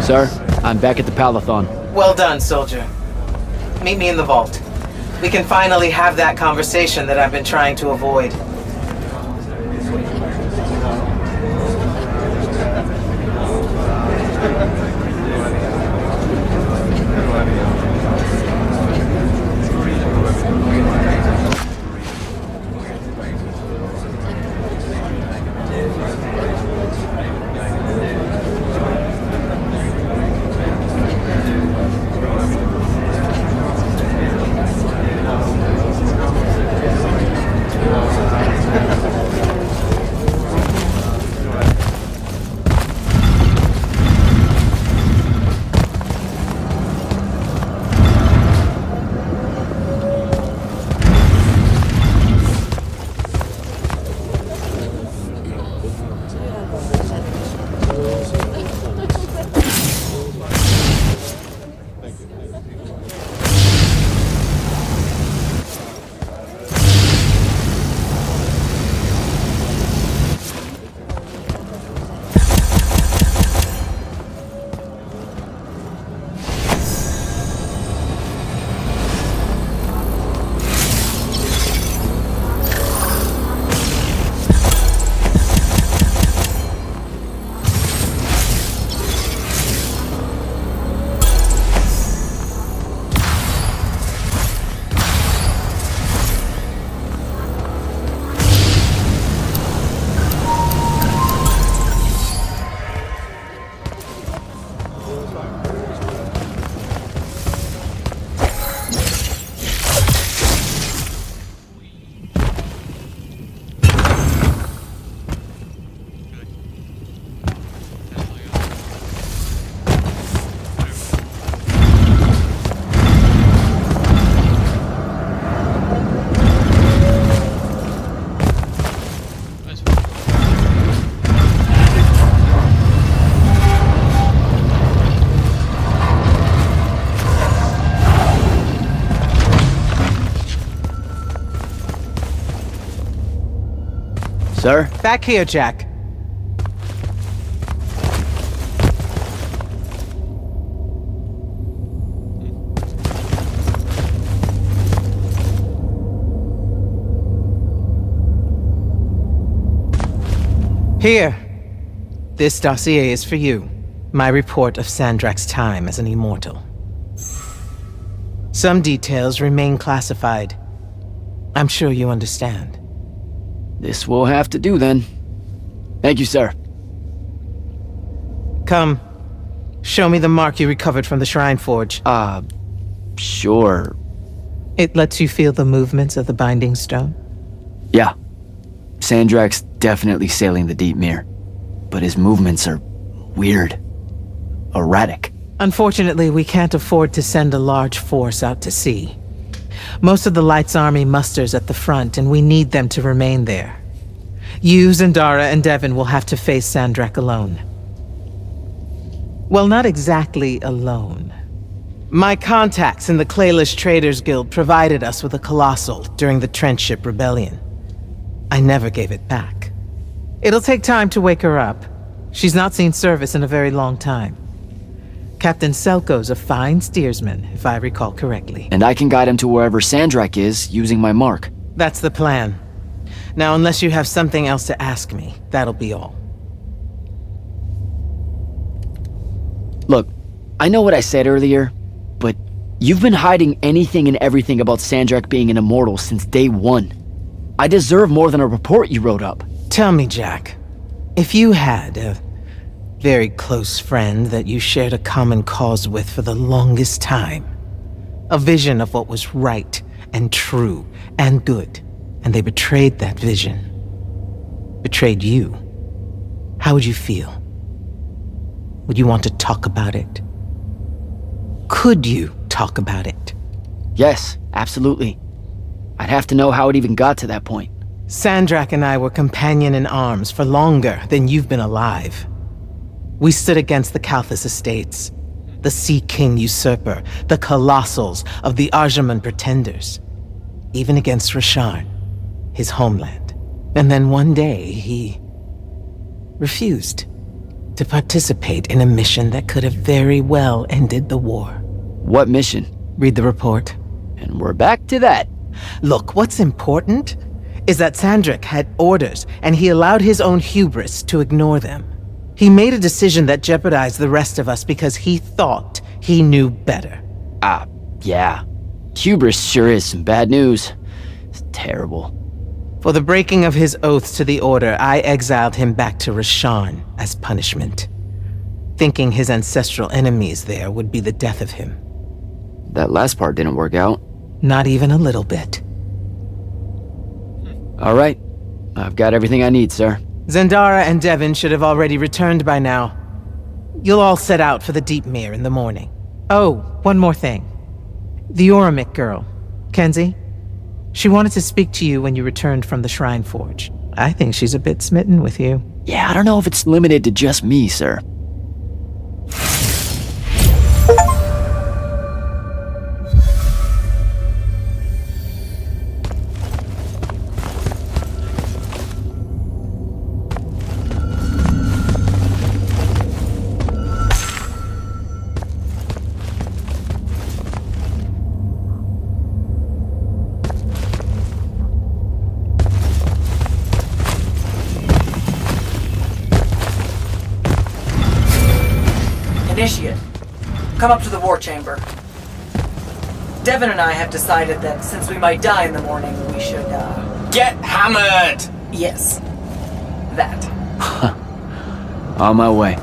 Sir, I'm back at the Palathon. Well done, soldier. Meet me in the vault. We can finally have that conversation that I've been trying to avoid. Sir? Back here, Jack. Here. This dossier is for you. My report of Sandrak's time as an immortal. Some details remain classified. I'm sure you understand. This will have to do then. Thank you, sir. Come. Show me the mark you recovered from the Shrine Forge. Sure. It lets you feel the movements of the Binding Stone? Yeah. Sandrak's definitely sailing the deep mirror, but his movements are weird. Erratic. Unfortunately, we can't afford to send a large force out to sea. Most of the Light's army musters at the front, and we need them to remain there. You, Zendara, and Devon will have to face Sandrak alone. Well, not exactly alone. My contacts in the Clayless Traders Guild provided us with a Colossal during the Trenchship Rebellion. I never gave it back. It'll take time to wake her up. She's not seen service in a very long time. Captain Selko's a fine steersman, if I recall correctly. And I can guide him to wherever Sandrak is, using my mark. That's the plan. Now, unless you have something else to ask me, that'll be all. Look, I know what I said earlier, but you've been hiding anything and everything about Sandrak being an immortal since day one. I deserve more than a report you wrote up. Tell me, Jack, if you had a very close friend that you shared a common cause with for the longest time, a vision of what was right and true and good, and they betrayed that vision, betrayed you, how would you feel? Would you want to talk about it? Could you talk about it? Yes, absolutely. I'd have to know how it even got to that point. Sandrak and I were companion in arms for longer than you've been alive. We stood against the Kalthus estates, the Sea King usurper, the Colossals of the Arjaman Pretenders, even against Rasharn, his homeland. And then one day, he refused. to participate in a mission that could have very well ended the war. What mission? Read the report. And we're back to that. Look, what's important is that Sandrak had orders, and he allowed his own hubris to ignore them. He made a decision that jeopardized the rest of us because he thought he knew better. Yeah. Hubris sure is some bad news. It's terrible. For the breaking of his oaths to the Order, I exiled him back to Rasharn as punishment, thinking his ancestral enemies there would be the death of him. That last part didn't work out. Not even a little bit. All right. I've got everything I need, sir. Zendara and Devin should have already returned by now. You'll all set out for the Deep Mere in the morning. Oh, one more thing. The Oromik girl, Kenzie. She wanted to speak to you when you returned from the Shrine Forge. I think she's a bit smitten with you. Yeah, I don't know if it's limited to just me, sir. Initiate, come up to the war chamber. Devin and I have decided that since we might die in the morning, we should, Get hammered! yes. That. On my way.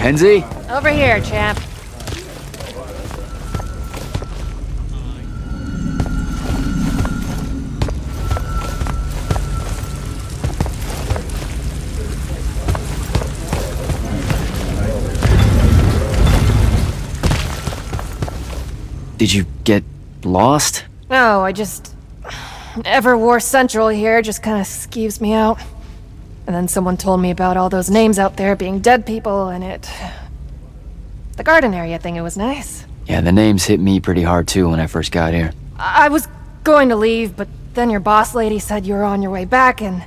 Kenzie? Over here, chap. Did you get lost? Oh, Everwar Central here just kind of skeeves me out. And then someone told me about all those names out there being dead people, and the garden area thing, it was nice. Yeah, the names hit me pretty hard too when I first got here. I was going to leave, but then your boss lady said you were on your way back, and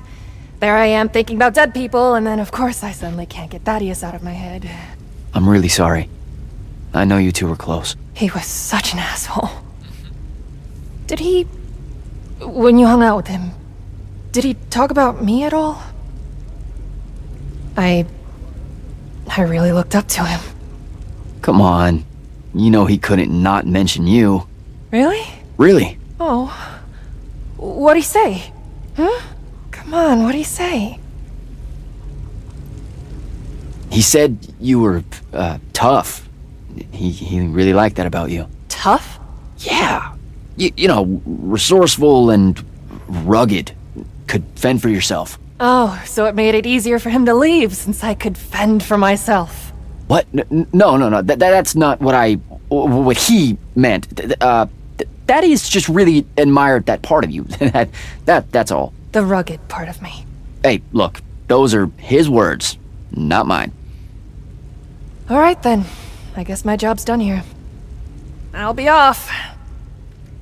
There I am thinking about dead people, and then of course I suddenly can't get Thaddeus out of my head. I'm really sorry. I know you two were close. He was such an asshole. Did he... When you hung out with him, did he talk about me at all? I really looked up to him. Come on. You know he couldn't not mention you. Really? Really? Oh. What'd he say? Huh? Come on, what'd he say? He said you were, tough. He really liked that about you. Tough? Yeah. You know, resourceful and rugged. Could fend for yourself. Oh, so it made it easier for him to leave since I could fend for myself. What? No. That's not what he meant. Thaddeus just really admired that part of you. That's all. The rugged part of me. Hey, look, those are his words, not mine. All right then. I guess my job's done here. I'll be off.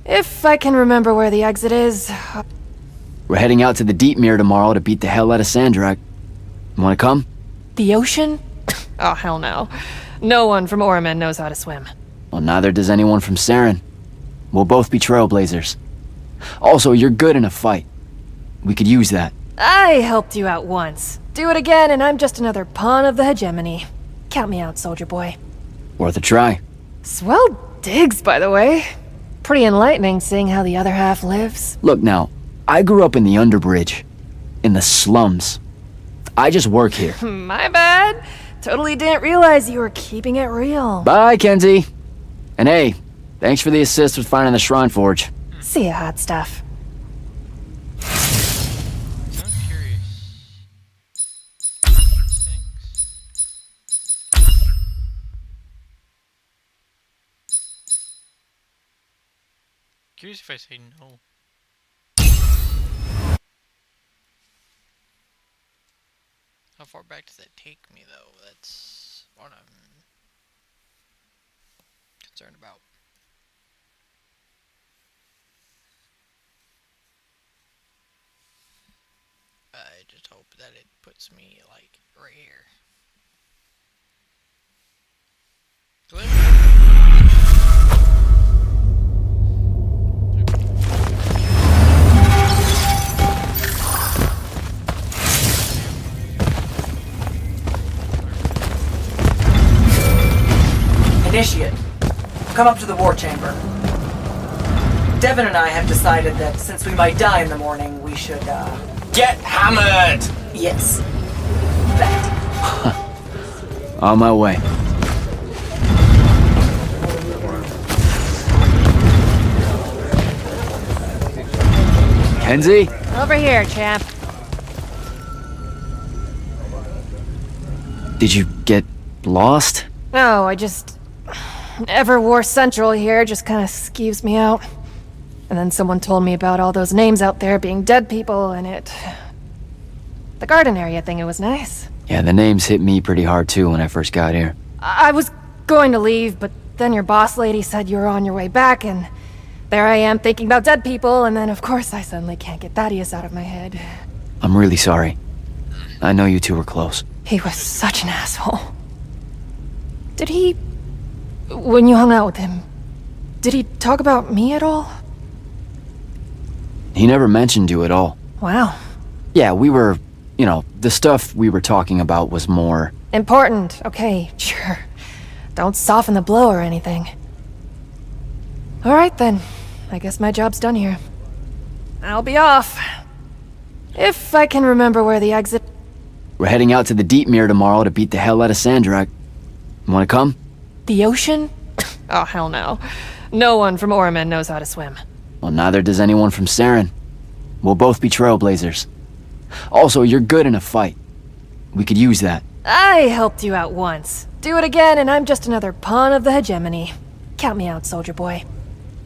If I can remember where the exit is. We're heading out to the Deep Mirror tomorrow to beat the hell out of Sandrak. Wanna come? The ocean? Oh, hell no. No one from Oramen knows how to swim. Well, neither does anyone from Saren. We'll both be trailblazers. Also, you're good in a fight. We could use that. I helped you out once. Do it again and I'm just another pawn of the hegemony. Count me out, soldier boy. Worth a try. Swell digs, by the way. Pretty enlightening seeing how the other half lives. Look now, I grew up in the Underbridge. In the slums. I just work here. My bad. Totally didn't realize you were keeping it real. Bye, Kenzie. And hey, thanks for the assist with finding the Shrine Forge. See ya, hot stuff. So I'm curious. Curious if I say no. How far back does that take me, though? That's what I'm concerned about. I just hope that it puts me, like, right here. Initiate, come up to the war chamber. Devin and I have decided that since we might die in the morning, we should, Get hammered! yes. That. On my way. Kenzie? Over here, champ. Did you get lost? No, I just... Everwar Central here just kind of skeeves me out. And then someone told me about all those names out there being dead people, and it... The garden area thing, it was nice. Yeah, the names hit me pretty hard too when I first got here. I was going to leave, but then your boss lady said you were on your way back, and... There I am thinking about dead people, and then of course I suddenly can't get Thaddeus out of my head. I'm really sorry. I know you two were close. He was such an asshole. Did he... When you hung out with him, did he talk about me at all? He never mentioned you at all. Wow. Yeah, we were... You know, the stuff we were talking about was more... Important, okay, sure. Don't soften the blow or anything. Alright then, I guess my job's done here. I'll be off. If I can remember where the exit... We're heading out to the Deep Mirror tomorrow to beat the hell out of Sandrak. Wanna come? The ocean? Oh, hell no. No one from Oramen knows how to swim. Well, neither does anyone from Saren. We'll both be trailblazers. Also, you're good in a fight. We could use that. I helped you out once. Do it again and I'm just another pawn of the hegemony. Count me out, soldier boy.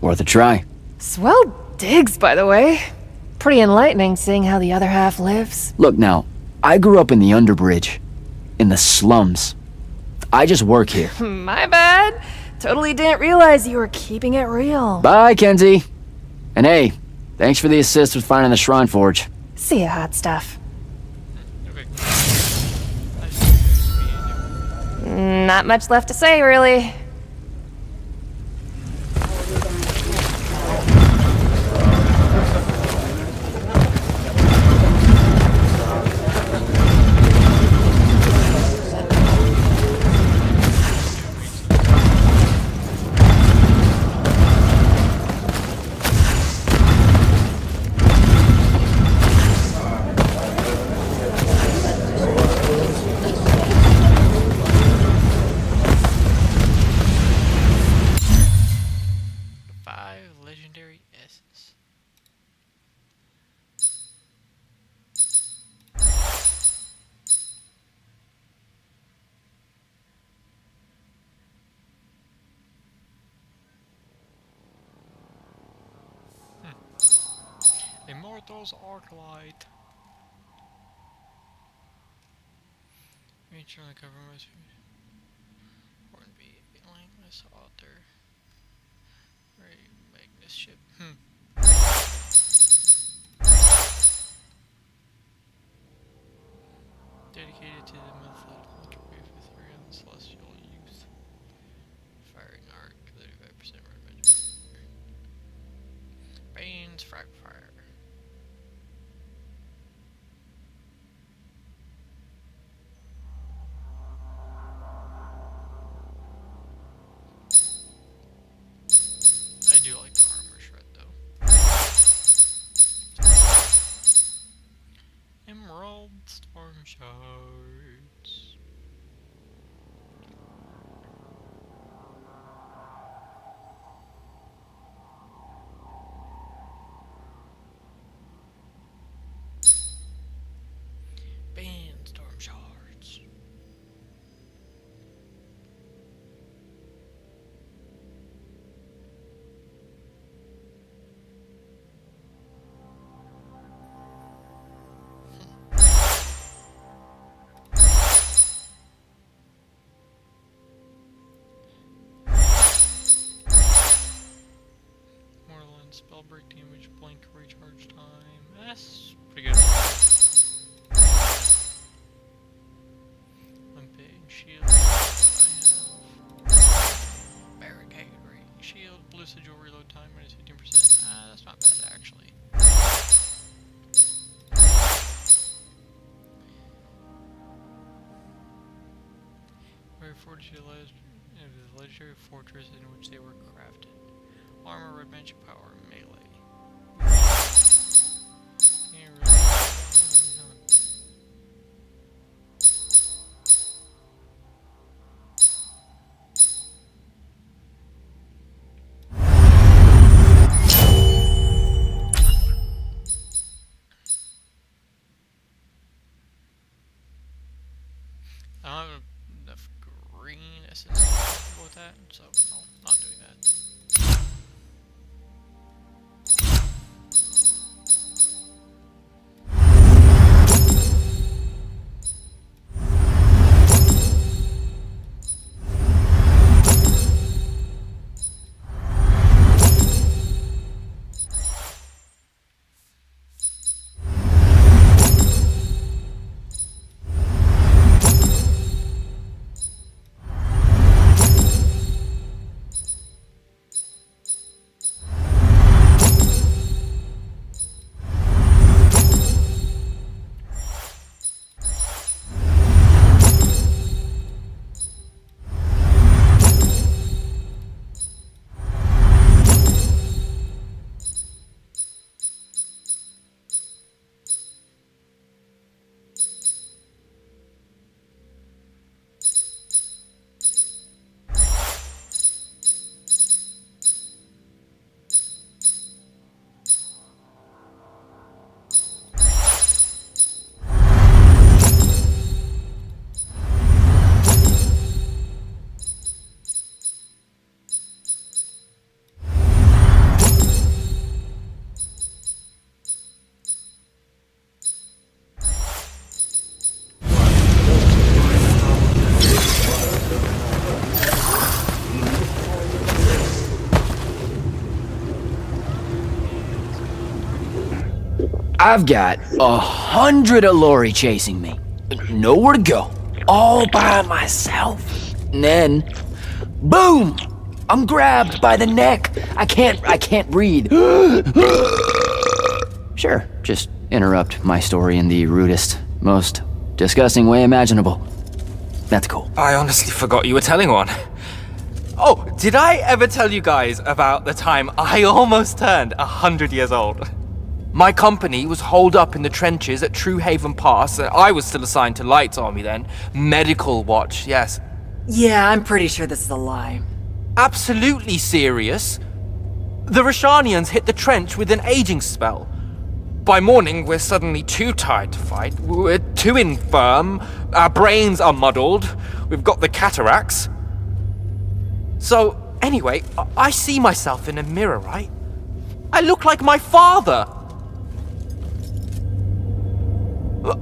Worth a try. Swell digs, by the way. Pretty enlightening seeing how the other half lives. Look now, I grew up in the Underbridge. In the slums. I just work here. My bad. Totally didn't realize you were keeping it real. Bye, Kenzie. And hey, thanks for the assist with finding the Shrine Forge. See ya, hot stuff. Not much left to say, really. Legendary S's. Immortals Arclight. Reach on the cover most important be langless author. Magnus ship. Dedicated to the methodical wave of Ethereum celestial youth. Firing arc, 35% recommended. Bane's frag fire. I do like the armor shred though. Emerald storm shards. Band storm shards. Spell break damage, blank recharge time. That's pretty good. Unpaid shield. I have barricade ring. Shield, blue sigil reload time minus 15%. That's not bad actually. Very fortitude the legendary fortress in which they were crafted. Armor, red magic power, melee. I don't have enough green essence to go with that, so no, not doing that. I've got 100 Alori chasing me. Nowhere to go. All by myself. And then, boom! I'm grabbed by the neck. I can't breathe. Sure, just interrupt my story in the rudest, most disgusting way imaginable. That's cool. I honestly forgot you were telling one. Oh, did I ever tell you guys about the time I almost turned 100 years old? My company was holed up in the trenches at True Haven Pass. I was still assigned to Light's army then. Medical watch, yes. Yeah, I'm pretty sure this is a lie. Absolutely serious. The Rashanians hit the trench with an aging spell. By morning, we're suddenly too tired to fight. We're too infirm. Our brains are muddled. We've got the cataracts. So, anyway, I see myself in a mirror, right? I look like my father.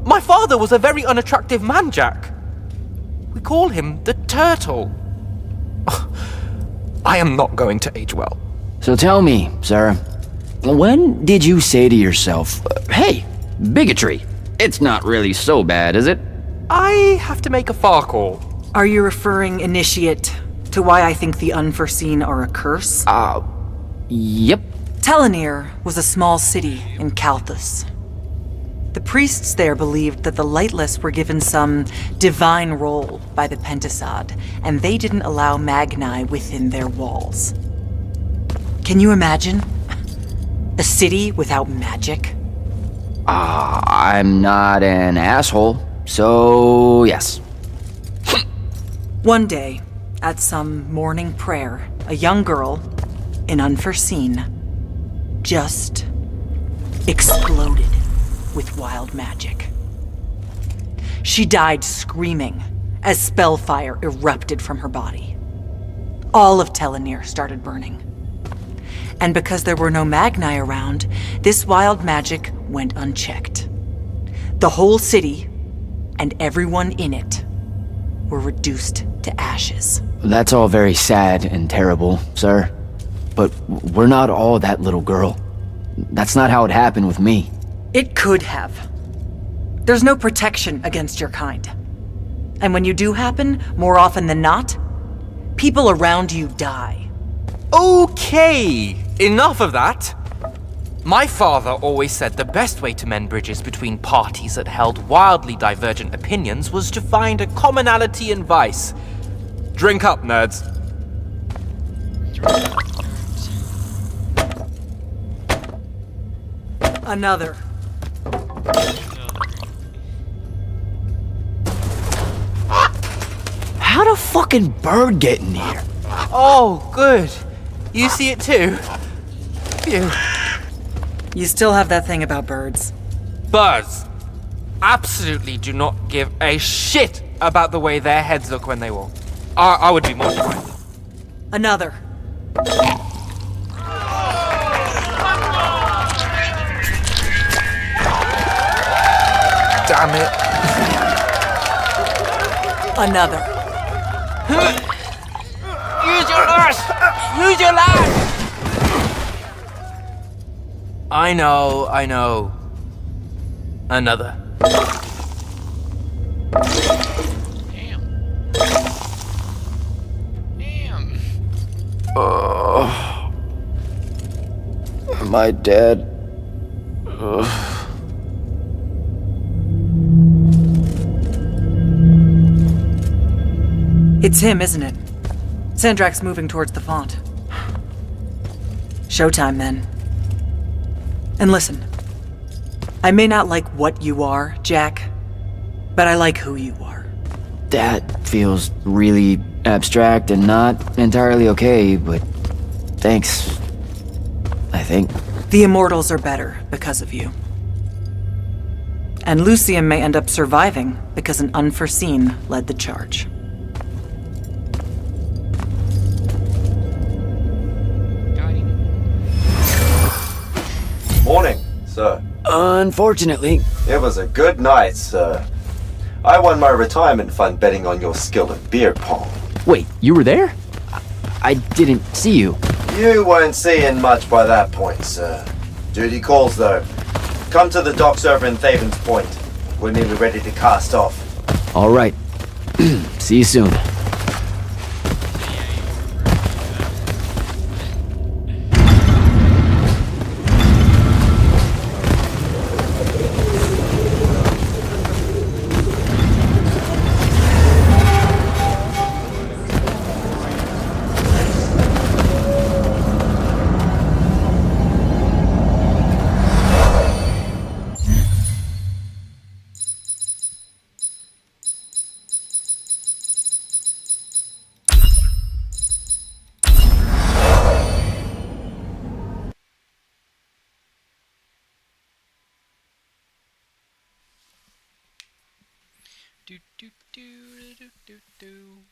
My father was a very unattractive man, Jack. We call him the Turtle. I am not going to age well. So tell me, sir, when did you say to yourself, hey, bigotry, it's not really so bad, is it? I have to make a far call. Are you referring, Initiate, to why I think the unforeseen are a curse? Yep. Telenir was a small city in Kalthus. The priests there believed that the Lightless were given some divine role by the Pentasod, and they didn't allow Magni within their walls. Can you imagine? A city without magic? I'm not an asshole, so yes. One day, at some morning prayer, a young girl, in Unforeseen, just exploded with wild magic. She died screaming as spellfire erupted from her body. All of Telenir started burning. And because there were no Magni around, this wild magic went unchecked. The whole city, and everyone in it, were reduced to ashes. That's all very sad and terrible, sir. But we're not all that little girl. That's not how it happened with me. It could have. There's no protection against your kind. And when you do happen, more often than not, people around you die. Okay, enough of that. My father always said the best way to mend bridges between parties that held wildly divergent opinions was to find a commonality in vice. Drink up, nerds. Another. How'd a fucking bird get in here? Oh, good. You see it too? Phew. You still have that thing about birds. Birds absolutely do not give a shit about the way their heads look when they walk. I would be mortified. Another. Damn it. Another. Use your lash! Use your lash! I know. Another. Damn. Damn. Am I dead? It's him, isn't it? Sandrak's moving towards the font. Showtime, then. And listen, I may not like what you are, Jack, but I like who you are. That feels really abstract and not entirely okay, but thanks. I think. The Immortals are better because of you. And Lucian may end up surviving because an Unforeseen led the charge. Got him. Morning, sir. Unfortunately, It was a good night, sir. I won my retirement fund betting on your skill at beer pong. wait, you were there? I didn't see you. You weren't seeing much by that point, sir. Duty calls, though. Come to the docks over in Thaven's Point. We're nearly ready to cast off. All right. See you soon. Do do do do do do.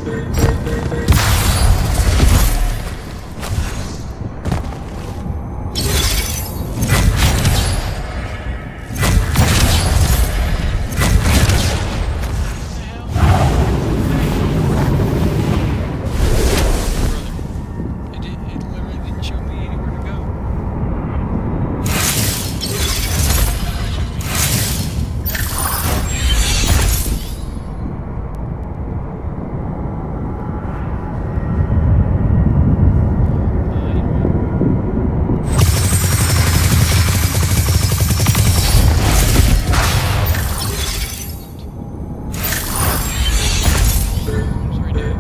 It literally didn't show me anywhere to go. Sorry, dude.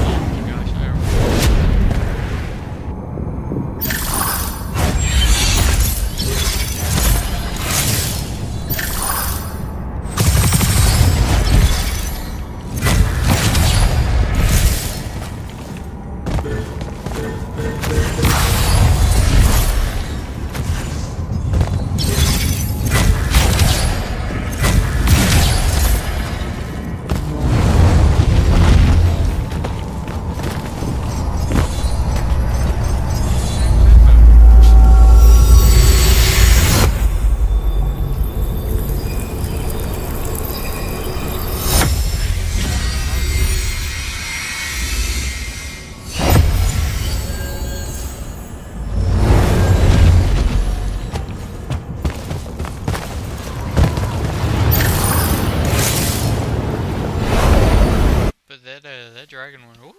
Oh my gosh, I remember. But that dragon one, ooh.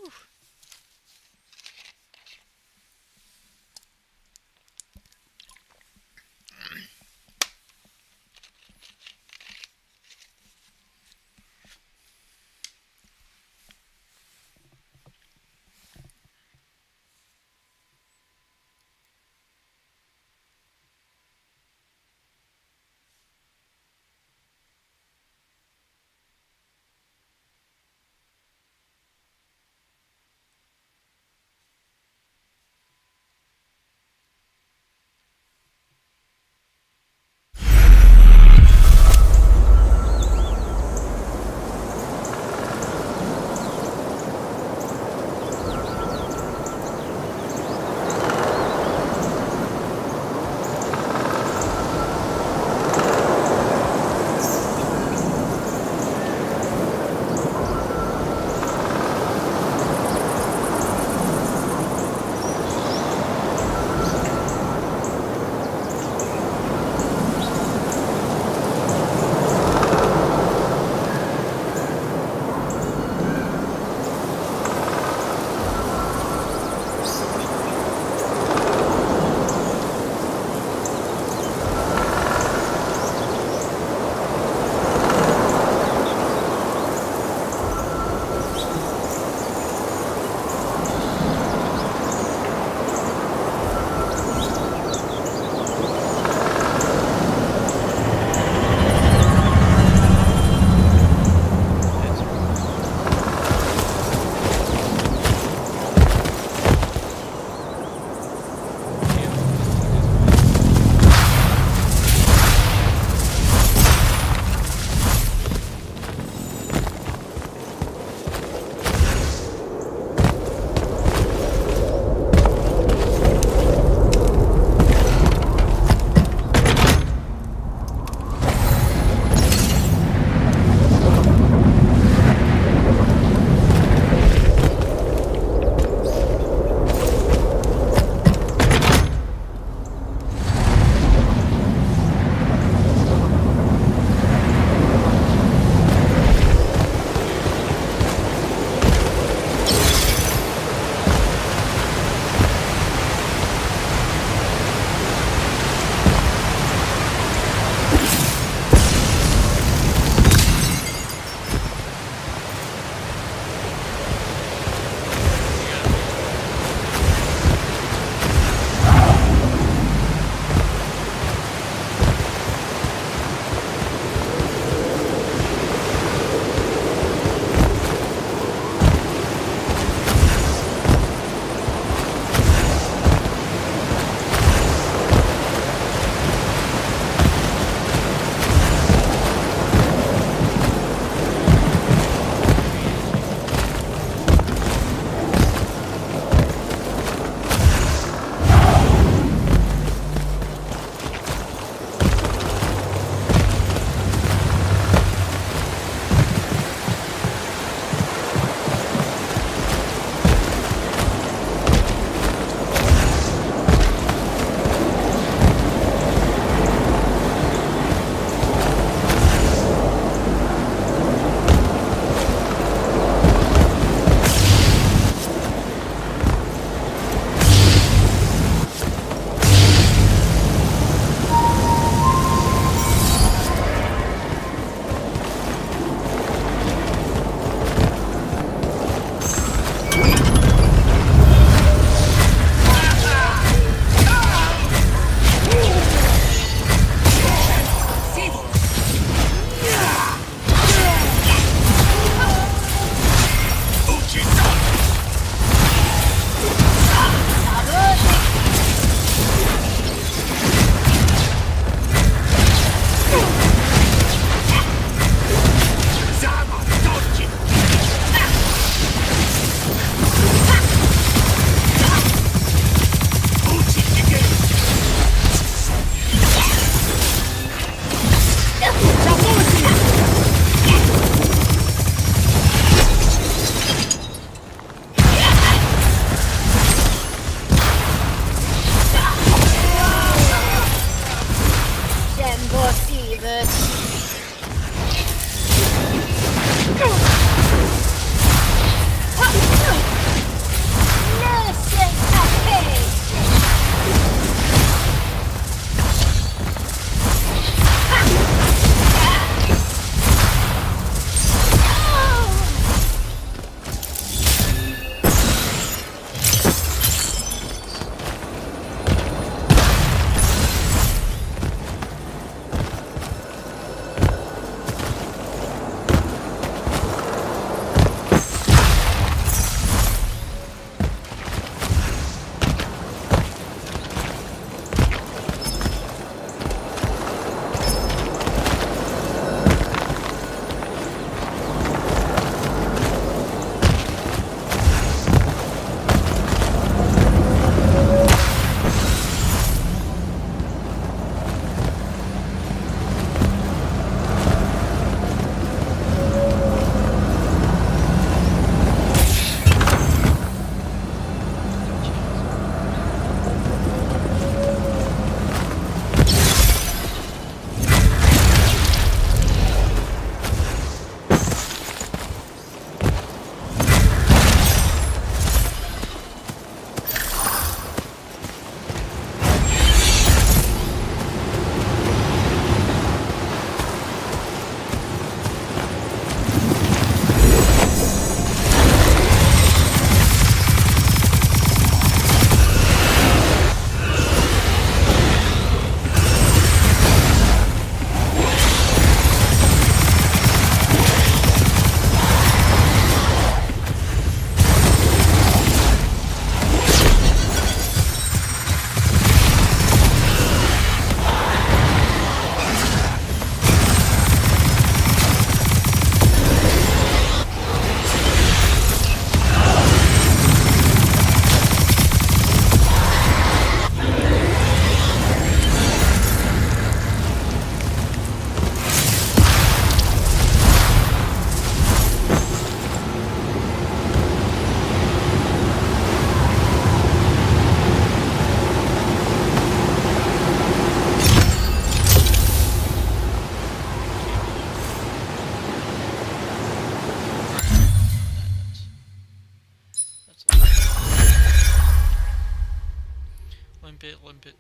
limpet.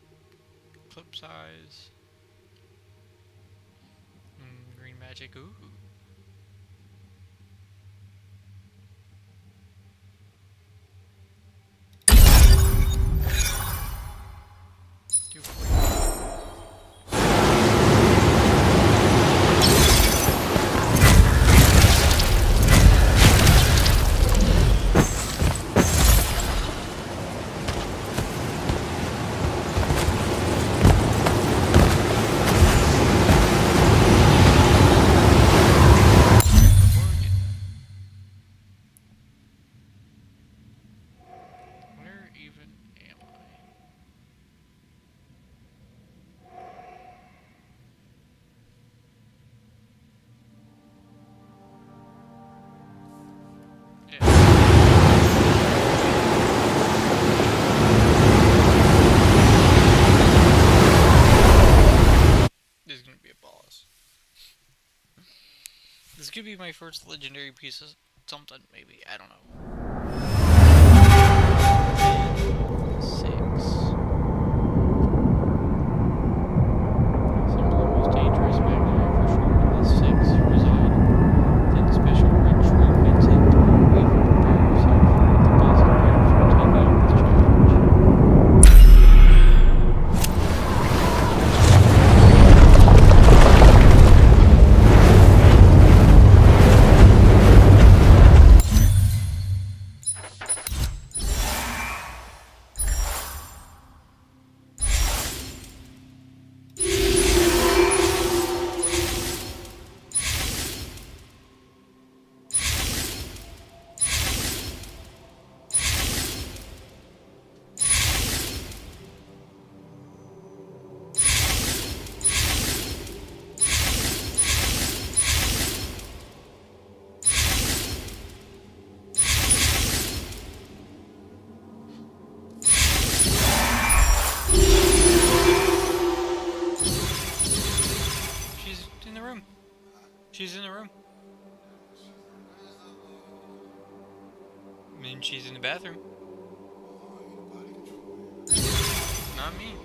Clip size. Green magic. Ooh. Where even am I? This is gonna be a boss. This could be my first legendary piece of something, maybe. I don't know. 6. Some of the most dangerous magnet for sure in the 6 reside. Then special red trophies and we will prepare yourself with the best approach for taking on this challenge. She's in the room. I mean, she's in the bathroom. Not me.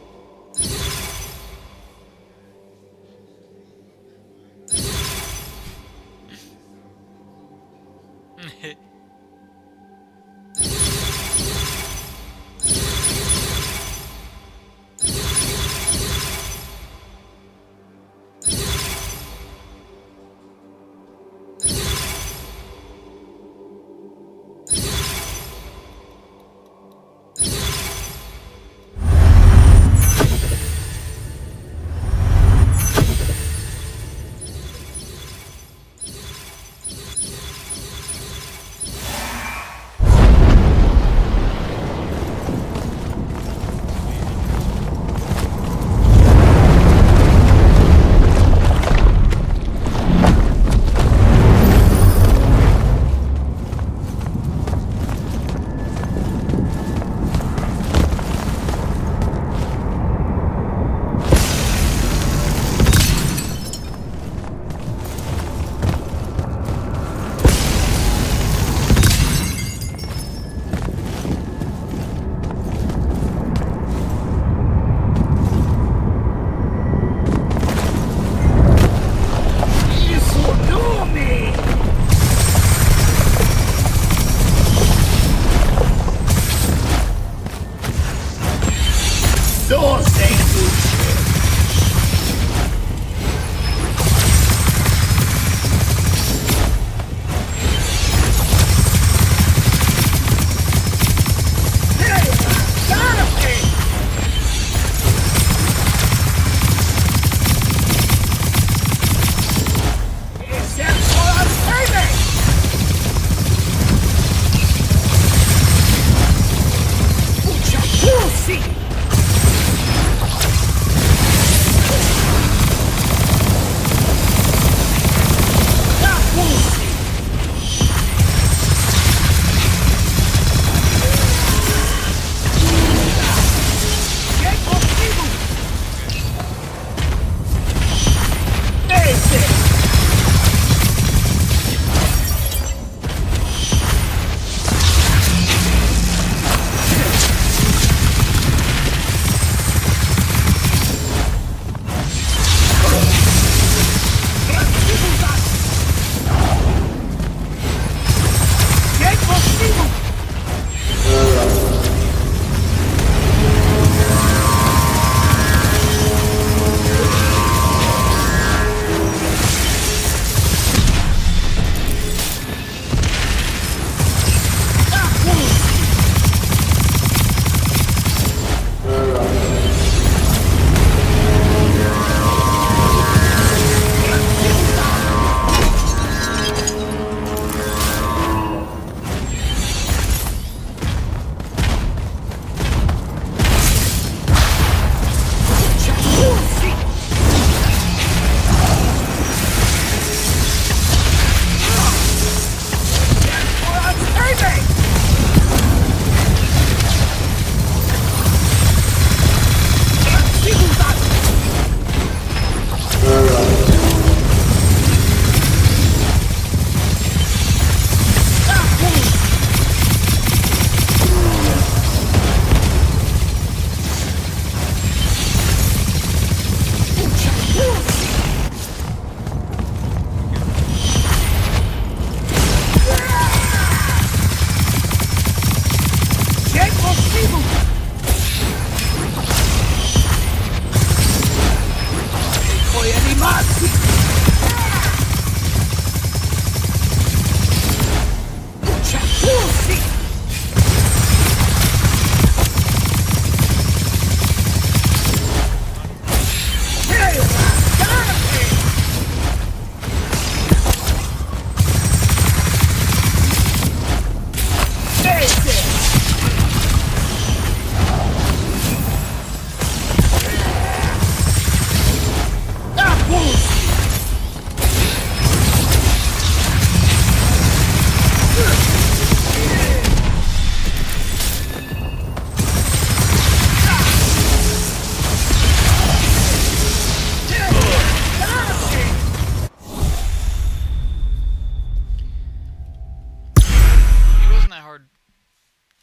wasn't that hard.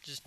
Just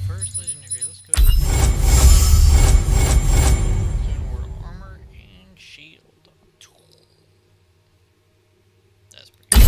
First legendary, let's go. Sword, armor, and shield. That's pretty good.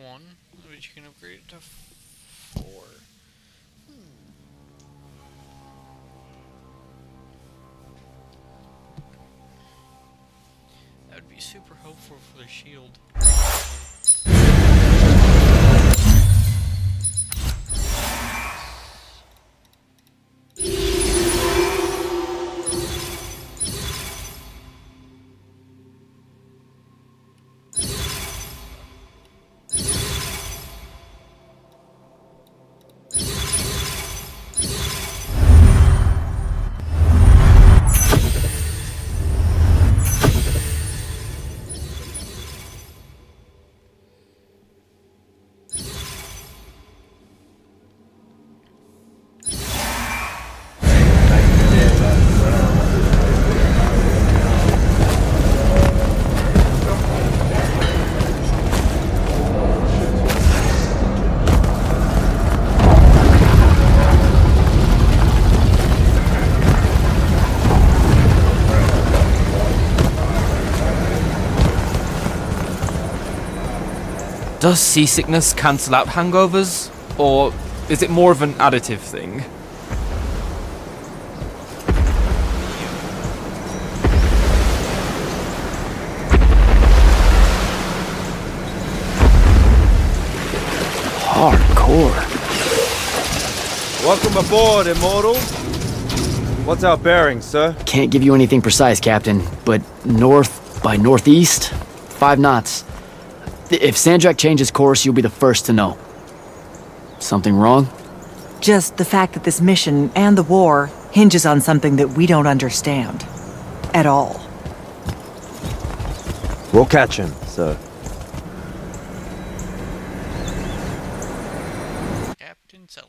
1, which you can upgrade it to 4. That would be super helpful for the shield. Does seasickness cancel out hangovers? Or is it more of an additive thing? Hardcore. Welcome aboard, Immortals. What's our bearing, sir? Can't give you anything precise, Captain, but north by northeast, 5 knots. If Sandrak changes course, you'll be the first to know. Something wrong? Just the fact that this mission and the war hinges on something that we don't understand. At all. We'll catch him, sir. Captain Selko.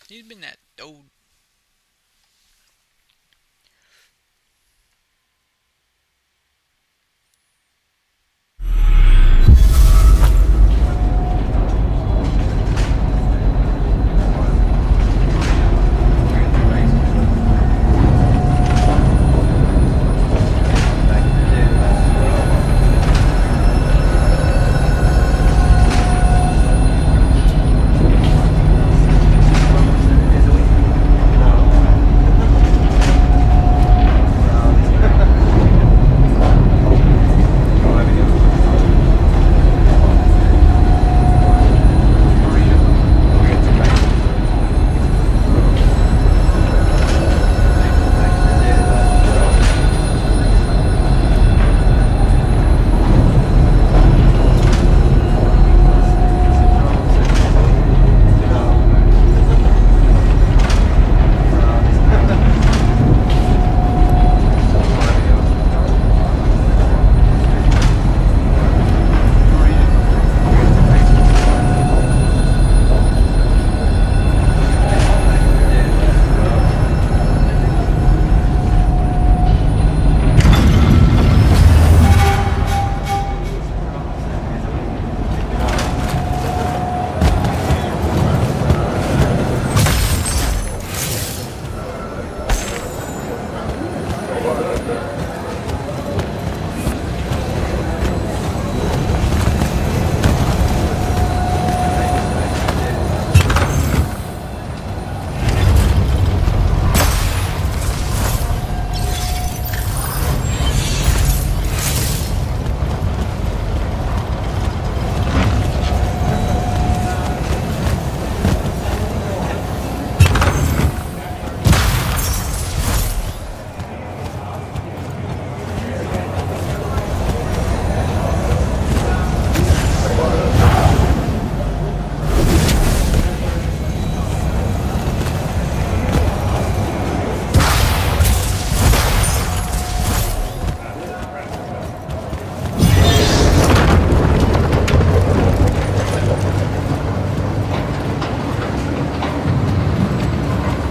He's been that old.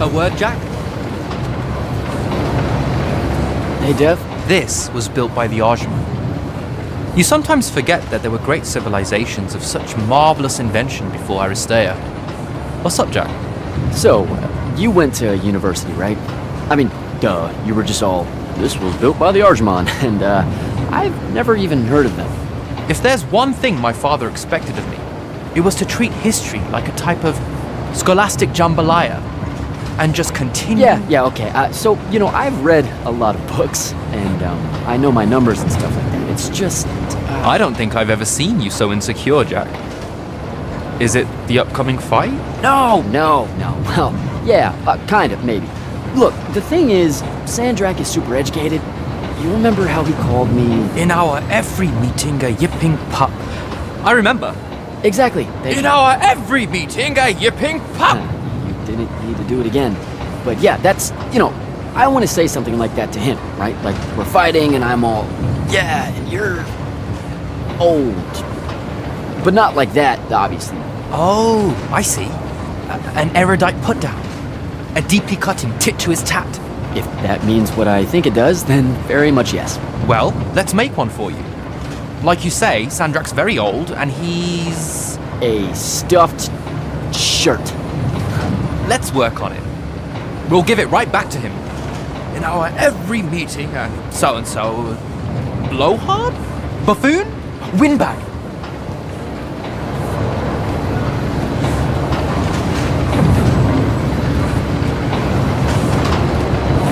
A word, Jack? Hey, Dev? This was built by the Ajman. You sometimes forget that there were great civilizations of such marvelous invention before Aristea. What's up, Jack? So, you went to university, right? I mean, duh, you were just all, this was built by the Arjman, and I've never even heard of them. If there's one thing my father expected of me, it was to treat history like a type of scholastic jambalaya, and just continue. Yeah, okay. So, I've read a lot of books, and I know my numbers and stuff like that. It's just... I don't think I've ever seen you so insecure, Jack. Is it the upcoming fight? No. Well, yeah, kind of, maybe. Look, the thing is, Sandrak is super educated. You remember how he called me... In our every meeting, a yipping pup. I remember. Exactly. In our every meeting, a yipping pup! You didn't need to do it again. But yeah, that's, I want to say something like that to him, right? Like, we're fighting and I'm all, yeah, and you're old. But not like that, obviously. Oh, I see. An erudite put-down. A deeply cutting tit to his tat. If that means what I think it does, then very much yes. Well, let's make one for you. Like you say, Sandrak's very old, and he's... A stuffed shirt. Let's work on it. We'll give it right back to him. In our every meeting, and so-and-so... Blowhard? Buffoon? Windbag?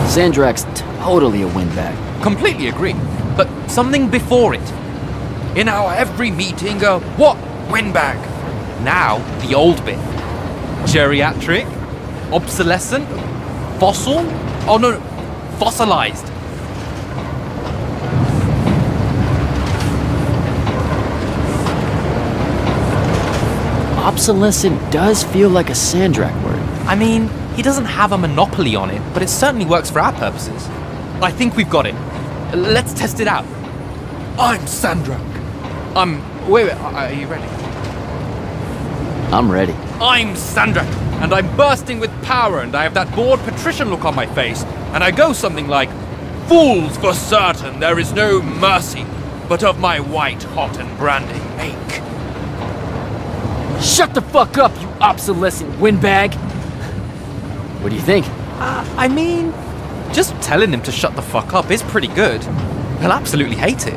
Sandrak's totally a windbag. Completely agree. But something before it. In our every meeting, what? Windbag. Now, the old bit. Geriatric? Obsolescent? Fossil? Oh no, fossilized. Obsolescent does feel like a Sandrak word. I mean, he doesn't have a monopoly on it, but it certainly works for our purposes. I think we've got it. Let's test it out. I'm Sandrak. Wait, are you ready? I'm ready. I'm Sandrak, and I'm bursting with power, and I have that bored patrician look on my face, and I go something like, Fools, for certain, there is no mercy, but of my white hot and branding make. Shut the fuck up, you obsolescent windbag! What do you think? I mean, just telling him to shut the fuck up is pretty good. He'll absolutely hate it.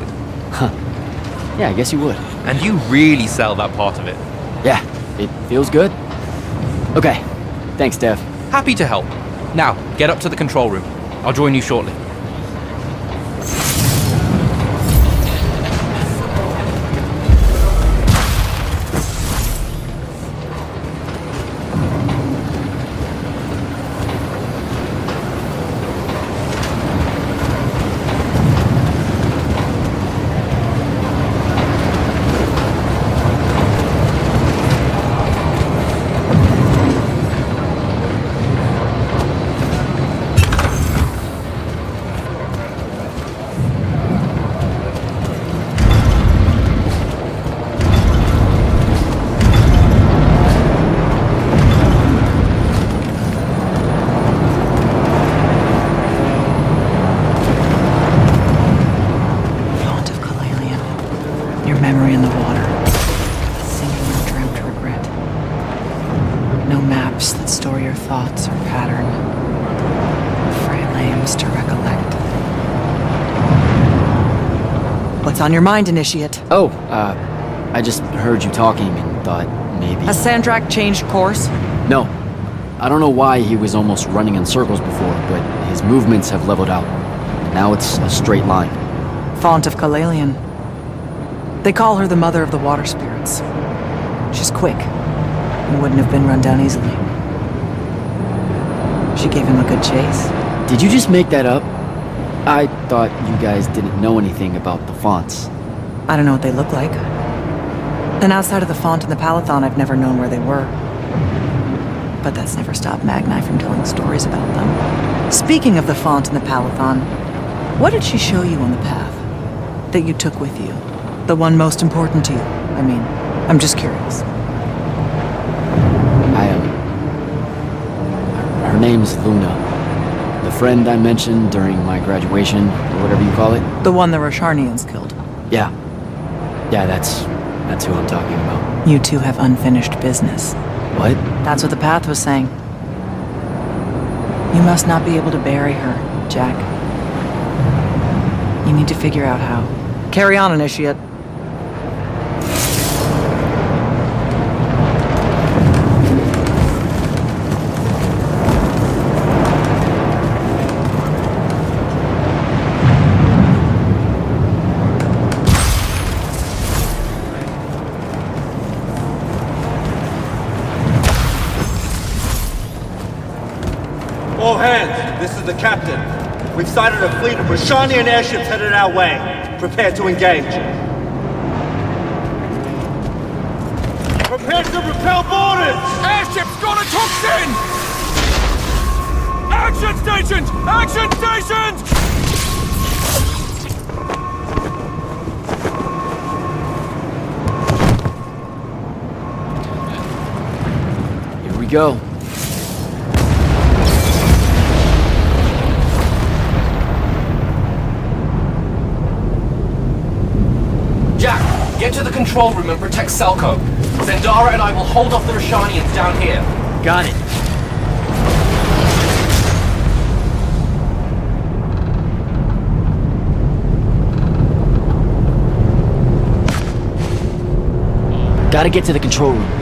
Yeah, I guess you would. And you really sell that part of it. Yeah, it feels good. Okay, thanks, Dev. Happy to help. Now, get up to the control room. I'll join you shortly. Memory in the water. A singular dreamt regret. No maps that store your thoughts or pattern. Frail aims to recollect. What's on your mind, Initiate? Oh, I just heard you talking and thought maybe... Has Sandrak changed course? No. I don't know why he was almost running in circles before, but his movements have leveled out. Now it's a straight line. Font of Kalalian. They call her the mother of the water spirits. She's quick, and wouldn't have been run down easily. She gave him a good chase. Did you just make that up? I thought you guys didn't know anything about the fonts. I don't know what they look like. And outside of the font and the Palathon, I've never known where they were. But that's never stopped Magni from telling stories about them. Speaking of the font and the Palathon, what did she show you on the path that you took with you? The one most important to you. I mean, I'm just curious. Her name's Luna. The friend I mentioned during my graduation, or whatever you call it. The one the Rosharnians killed. Yeah. Yeah, that's who I'm talking about. You two have unfinished business. What? That's what the path was saying. You must not be able to bury her, Jack. You need to figure out how. Carry on, Initiate. All hands, this is the captain. We've sighted a fleet of Rashanian airships headed our way. Prepare to engage. Prepare to repel boarders! Airship's got a toxin! Action stations! Action stations! Here we go. Jack, get to the control room and protect Selko. Zendara and I will hold off the Rashanians down here. Got it. Gotta get to the control room.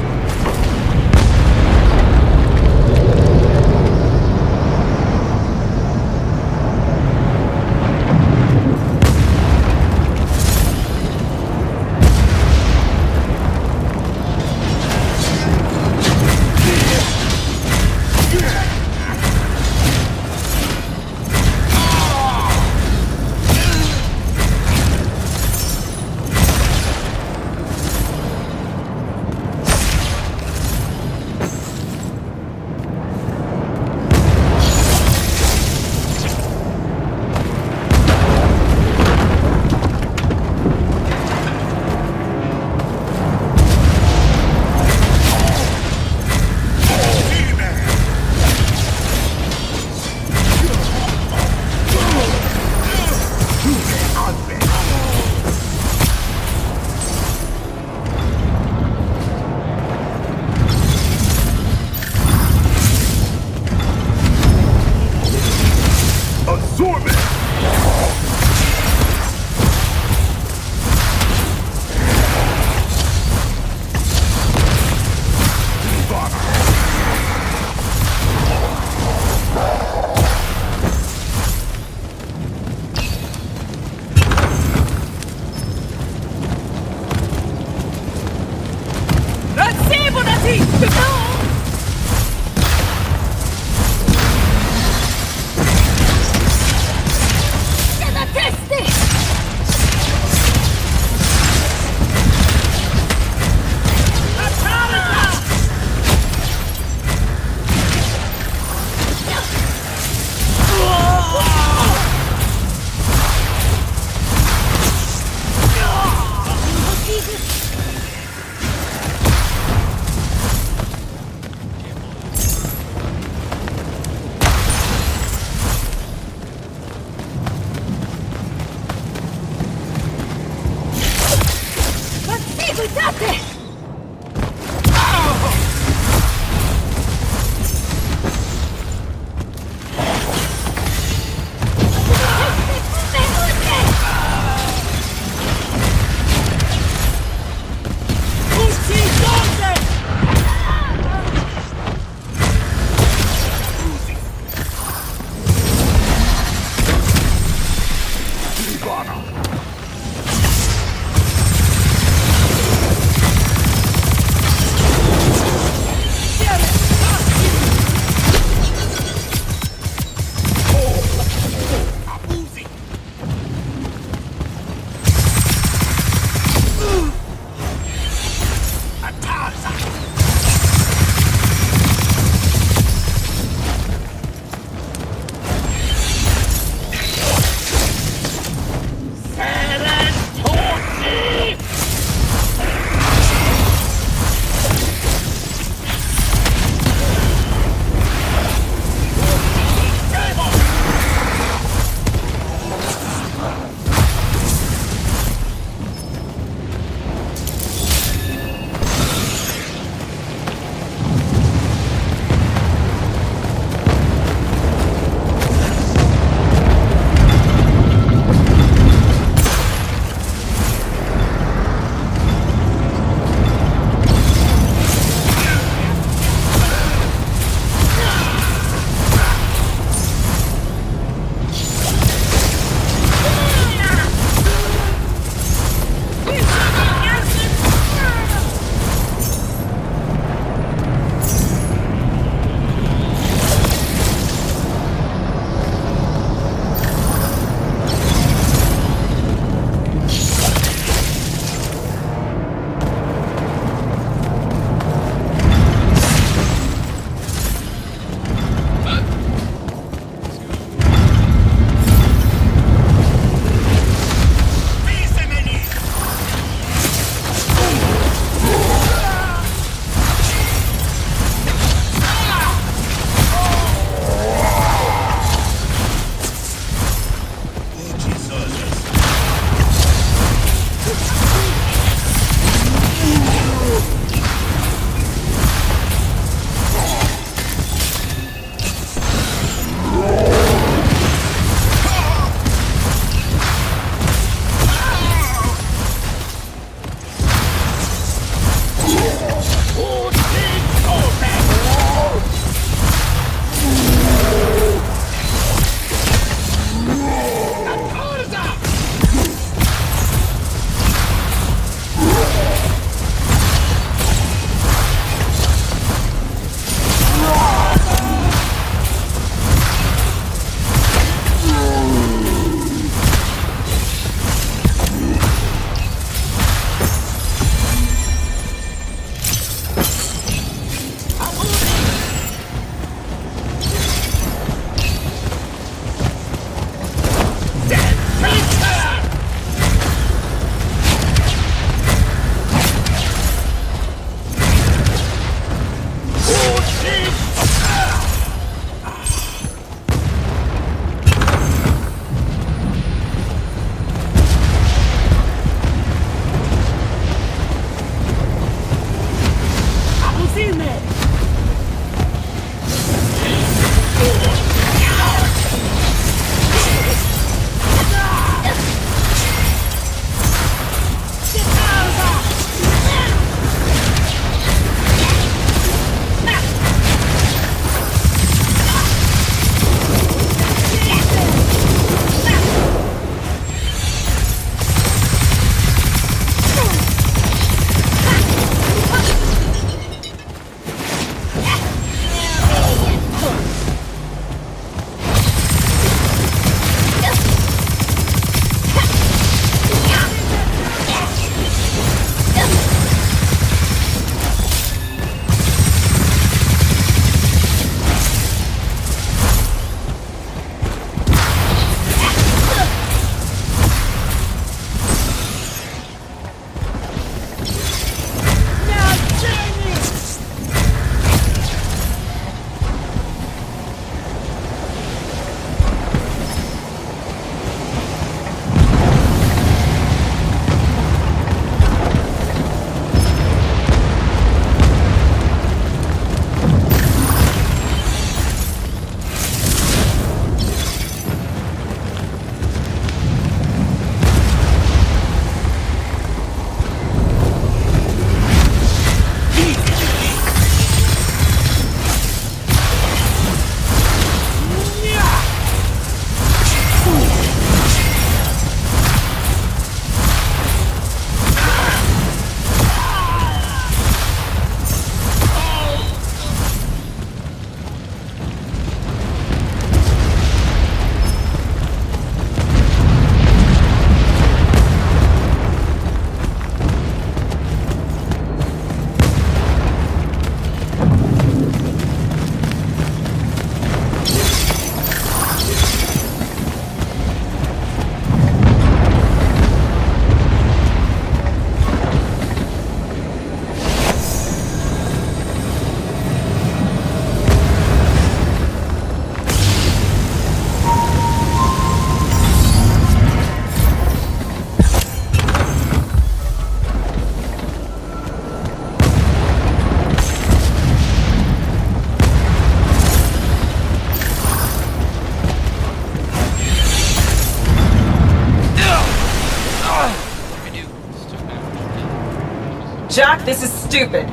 back. This is stupid.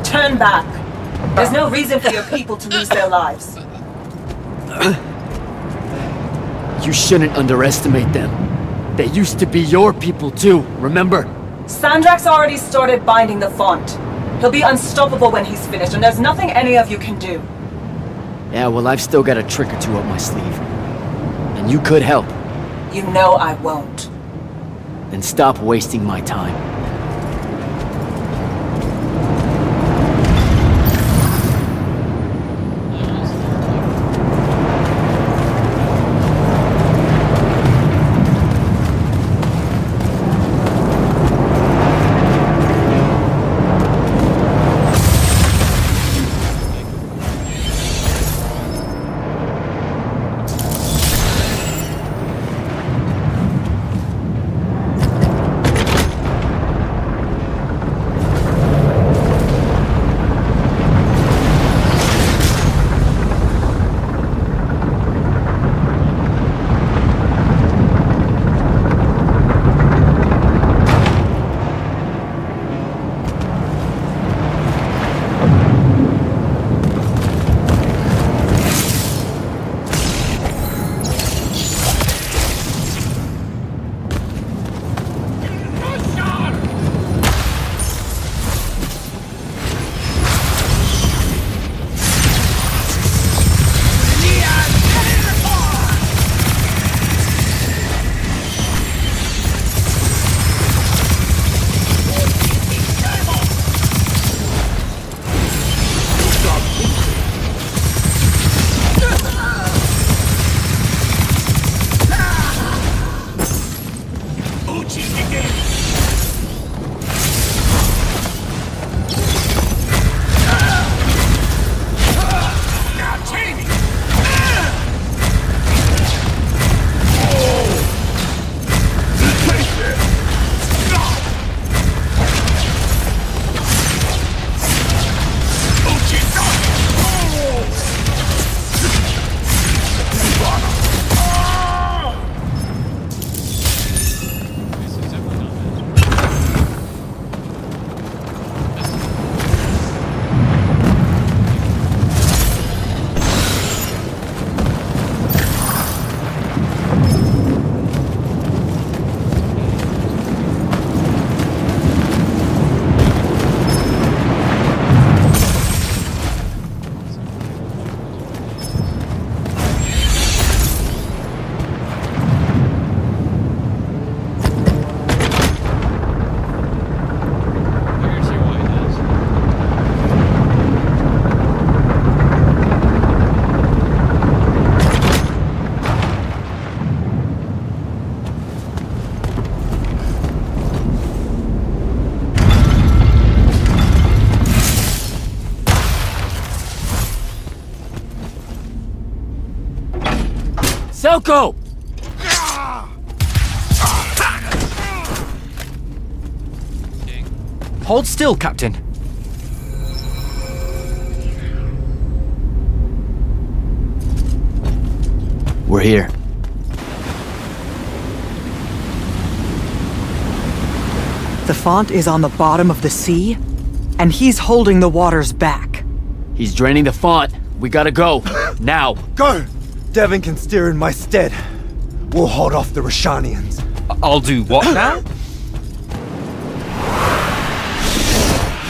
Turn back. There's no reason for your people to lose their lives. You shouldn't underestimate them. They used to be your people too, remember? Sandrak's already started binding the font. He'll be unstoppable when he's finished, and there's nothing any of you can do. Yeah, well, I've still got a trick or two up my sleeve. And you could help. You know I won't. Then stop wasting my time. Selko! Hold still, Captain. We're here. The font is on the bottom of the sea, and he's holding the waters back. He's draining the font. We gotta go. Now. Go! Devin can steer in my stead. We'll hold off the Rashanians. I'll do what now?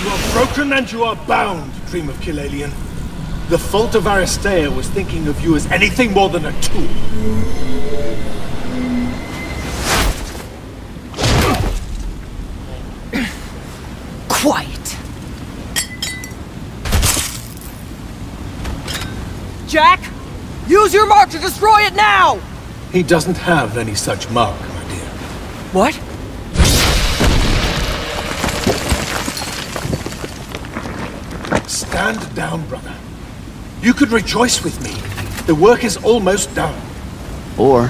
You are broken and you are bound, Dream of Kilalian. The fault of Aristea was thinking of you as anything more than a tool. Quiet. Jack, use your mark to destroy it now! He doesn't have any such mark, my dear. What? Stand down, brother. You could rejoice with me. The work is almost done. Or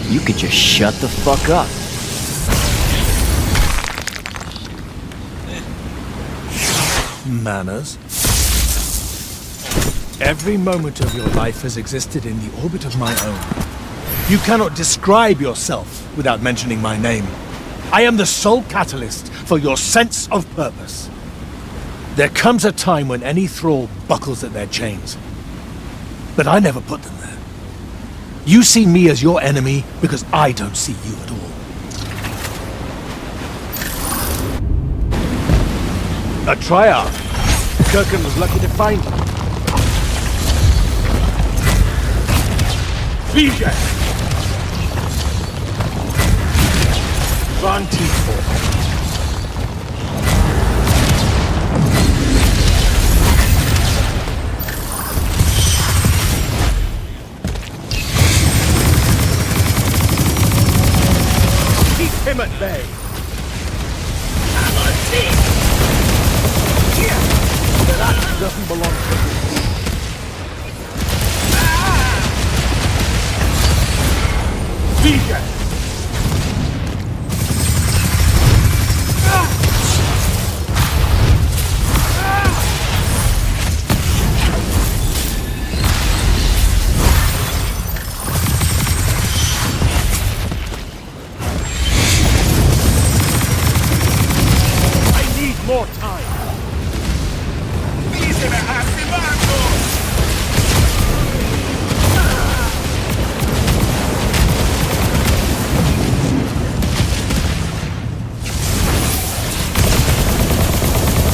you could just shut the fuck up. Manners. Every moment of your life has existed in the orbit of my own. You cannot describe yourself without mentioning my name. I am the sole catalyst for your sense of purpose. There comes a time when any thrall buckles at their chains. But I never put them there. You see me as your enemy because I don't see you at all. A triarch. Kirkin was lucky to find you. BJ! Van Tiefel. Keep him at bay. That doesn't belong to me. BJ! I need more time.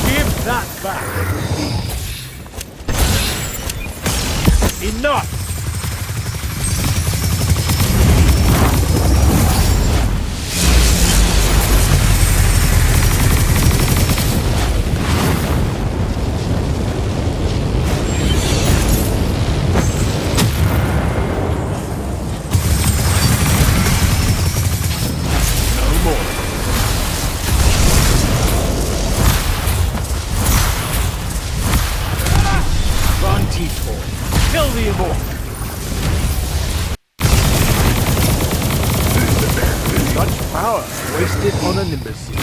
Give that back. Enough. Kill the Immortals! Such power wasted on an imbecile.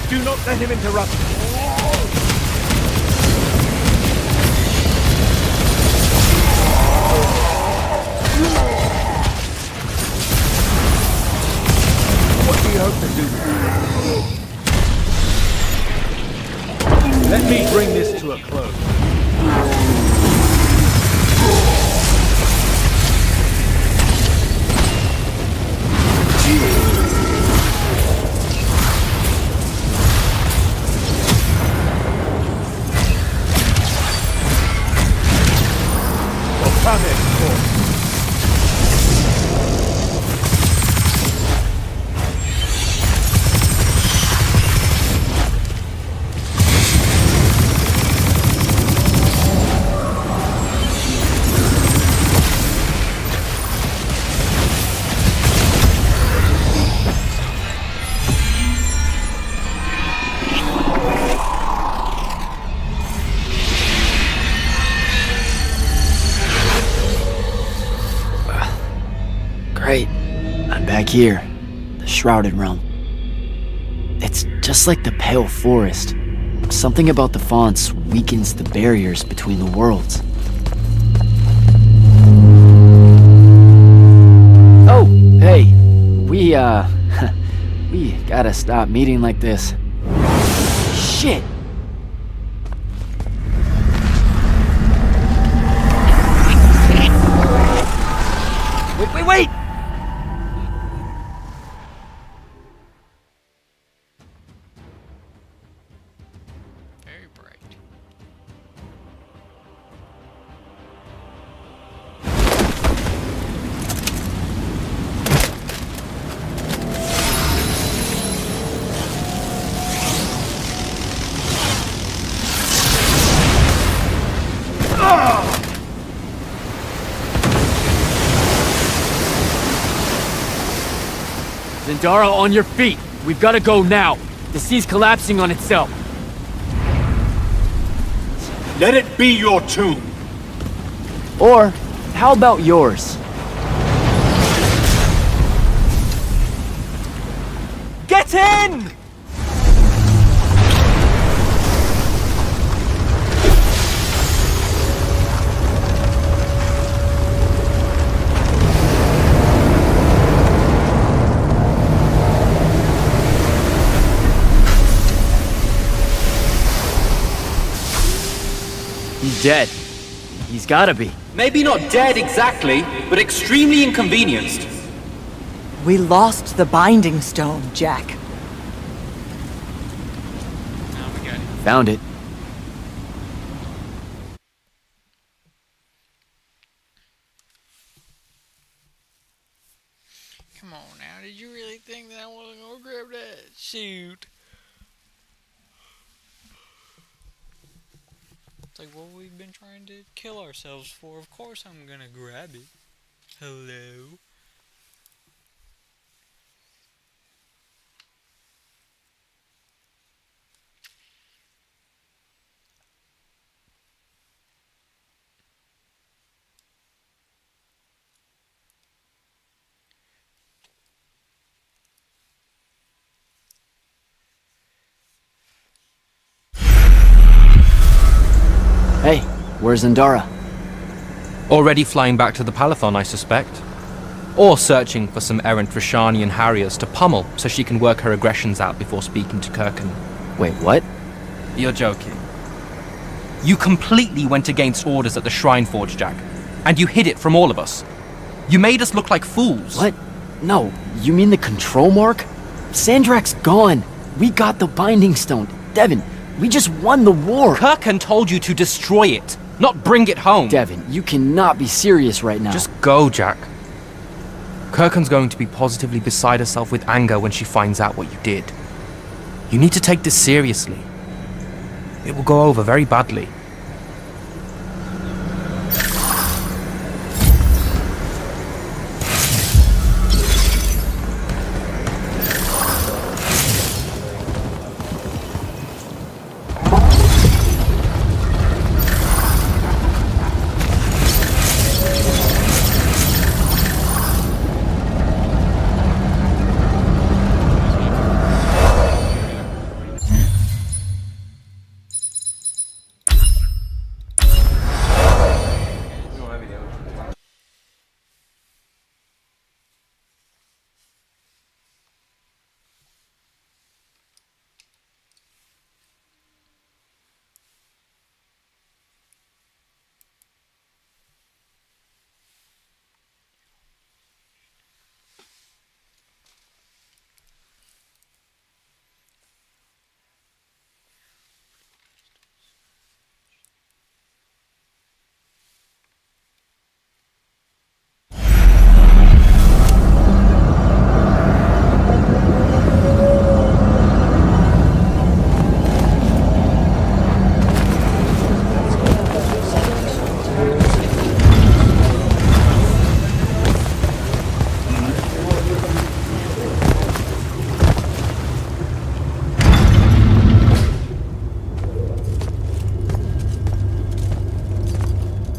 Do not let him interrupt me. What do you hope to do? Let me bring this to a close. Great. I'm back here. The Shrouded Realm. It's just like the Pale Forest. Something about the fonts weakens the barriers between the worlds. Oh, hey. We gotta stop meeting like this. Shit! Wait! Very bright. Zendara, on your feet! We've gotta go now! The sea's collapsing on itself! Let it be your tomb. Or, how about yours? Get in! He's dead. He's gotta be. Maybe not dead exactly, but extremely inconvenienced. We lost the Binding Stone, Jack. Now we got it. Found it. Come on now, did you really think that I wasn't gonna grab that? Shoot. It's like what we've been trying to kill ourselves for. Of course I'm gonna grab it. Hello? Hey, where's Zendara? Already flying back to the Palathon, I suspect. Or searching for some errant Rashanian Harriers to pummel so she can work her aggressions out before speaking to Kirkan. Wait, what? You're joking. You completely went against orders at the Shrine Forge, Jack. And you hid it from all of us. You made us look like fools. What? No, you mean the control mark? Sandrak's gone. We got the Binding Stone. Devin, we just won the war. Kirkan told you to destroy it, not bring it home. Devin, you cannot be serious right now. Just go, Jack. Kirkan's going to be positively beside herself with anger when she finds out what you did. You need to take this seriously. It will go over very badly.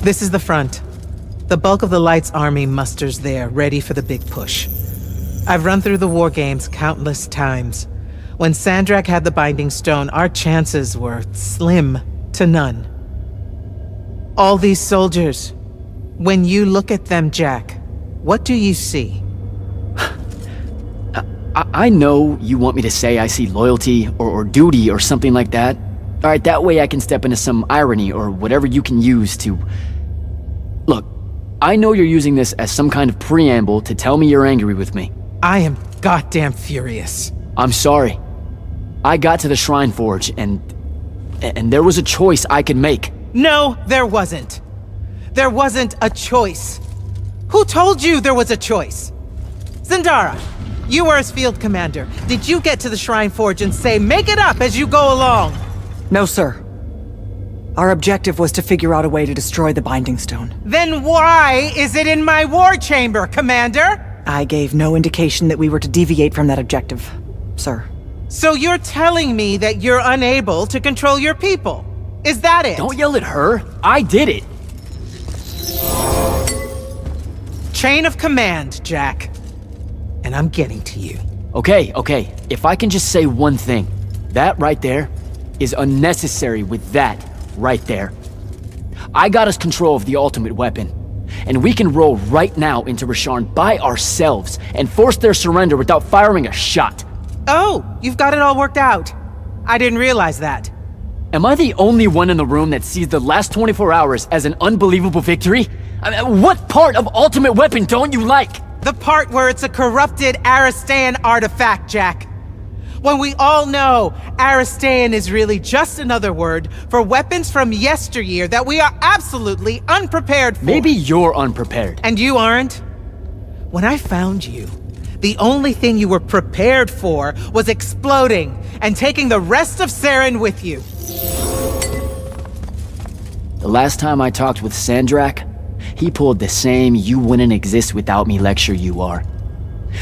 This is the front. The bulk of the Light's army musters there, ready for the big push. I've run through the war games countless times. When Sandrak had the Binding Stone, our chances were slim to none. All these soldiers, when you look at them, Jack, what do you see? I know you want me to say I see loyalty or duty or something like that. Alright, that way I can step into some irony or whatever you can use to... Look, I know you're using this as some kind of preamble to tell me you're angry with me. I am goddamn furious. I'm sorry. I got to the Shrine Forge and there was a choice I could make. No, there wasn't. There wasn't a choice. Who told you there was a choice? Zendara, you were as field commander. Did you get to the Shrine Forge and say, make it up as you go along? No, sir. Our objective was to figure out a way to destroy the Binding Stone. Then why is it in my war chamber, Commander? I gave no indication that we were to deviate from that objective, sir. So you're telling me that you're unable to control your people? Is that it? Don't yell at her. I did it. Chain of command, Jack. And I'm getting to you. Okay. If I can just say one thing. That right there is unnecessary with that right there. I got us control of the ultimate weapon. And we can roll right now into Rasharn by ourselves and force their surrender without firing a shot. Oh, you've got it all worked out. I didn't realize that. Am I the only one in the room that sees the last 24 hours as an unbelievable victory? I mean, what part of Ultimate Weapon don't you like? The part where it's a corrupted Aristean artifact, Jack. When we all know Aristean is really just another word for weapons from yesteryear that we are absolutely unprepared for. Maybe you're unprepared. And you aren't? When I found you, the only thing you were prepared for was exploding and taking the rest of Saren with you. The last time I talked with Sandrak, he pulled the same "you wouldn't exist without me" lecture you are.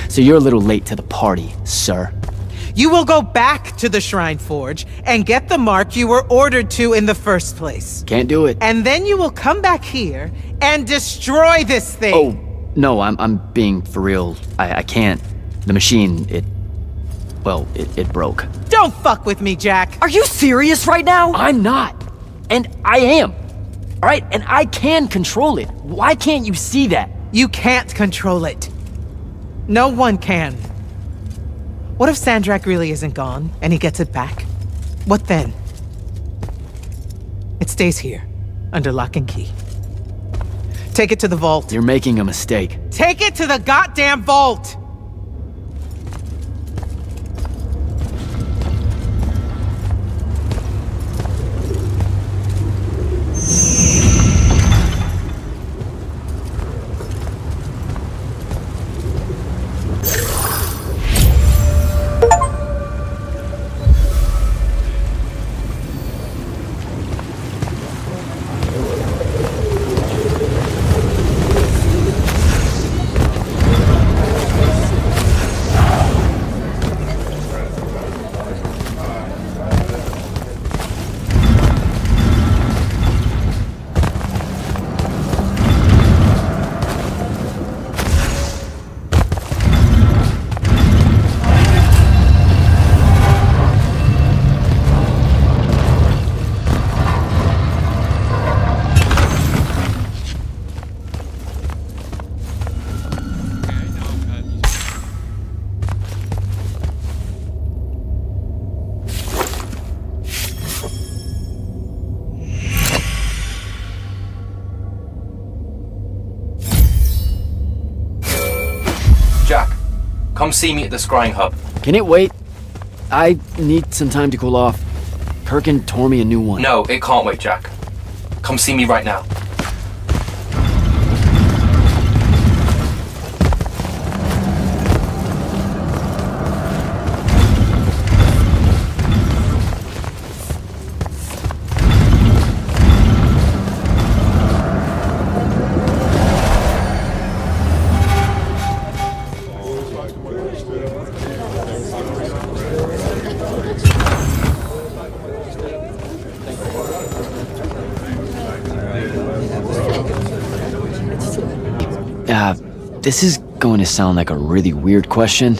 So you're a little late to the party, sir. You will go back to the Shrine Forge and get the mark you were ordered to in the first place. Can't do it. And then you will come back here and destroy this thing. Oh, no, I'm being for real. I can't. The machine, it broke. Don't fuck with me, Jack. Are you serious right now? I'm not. And I am. All right, and I can control it. Why can't you see that? You can't control it. No one can. What if Sandrak really isn't gone, and he gets it back? What then? It stays here, under lock and key. Take it to the vault. You're making a mistake. Take it to the goddamn vault! Jack, come see me at the scrying hub. Can it wait? I need some time to cool off. Kirkin tore me a new one. No, it can't wait, Jack. Come see me right now. This is going to sound like a really weird question.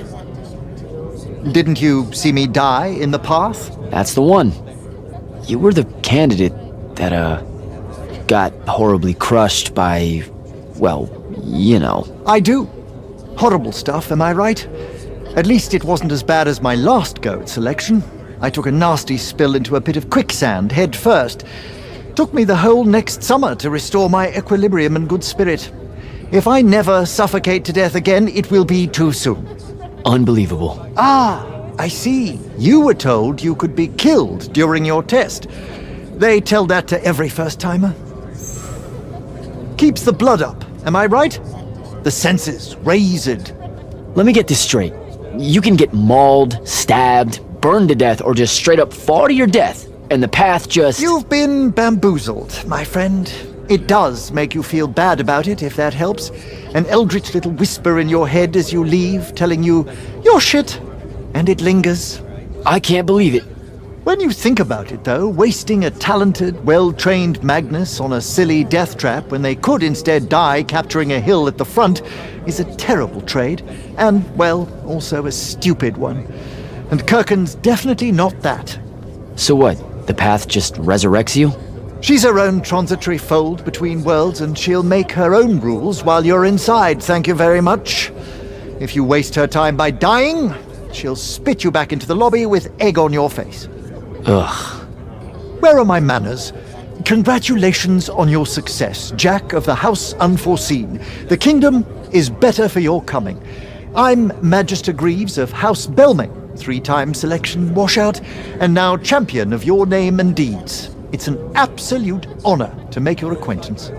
Didn't you see me die in the path? That's the one. You were the candidate that, got horribly crushed by, well, you know. I do. Horrible stuff, am I right? At least it wasn't as bad as my last go at selection. I took a nasty spill into a pit of quicksand head first. Took me the whole next summer to restore my equilibrium and good spirit. If I never suffocate to death again, it will be too soon. Unbelievable. Ah, I see. You were told you could be killed during your test. They tell that to every first-timer. Keeps the blood up, am I right? The senses raised. Let me get this straight. You can get mauled, stabbed, burned to death, or just straight up fall to your death, and the path just... You've been bamboozled, my friend. It does make you feel bad about it, if that helps. An eldritch little whisper in your head as you leave, telling you, you're shit. And it lingers. I can't believe it. When you think about it, though, wasting a talented, well-trained Magnus on a silly death trap when they could instead die capturing a hill at the front is a terrible trade. And, well, also a stupid one. And Kirkin's definitely not that. So what? The path just resurrects you? She's her own transitory fold between worlds, and she'll make her own rules while you're inside, thank you very much. If you waste her time by dying, she'll spit you back into the lobby with egg on your face. Ugh. Where are my manners? Congratulations on your success, Jack of the House Unforeseen. The kingdom is better for your coming. I'm Magister Greaves of House Belming, 3-time selection washout, and now champion of your name and deeds. It's an absolute honor to make your acquaintance.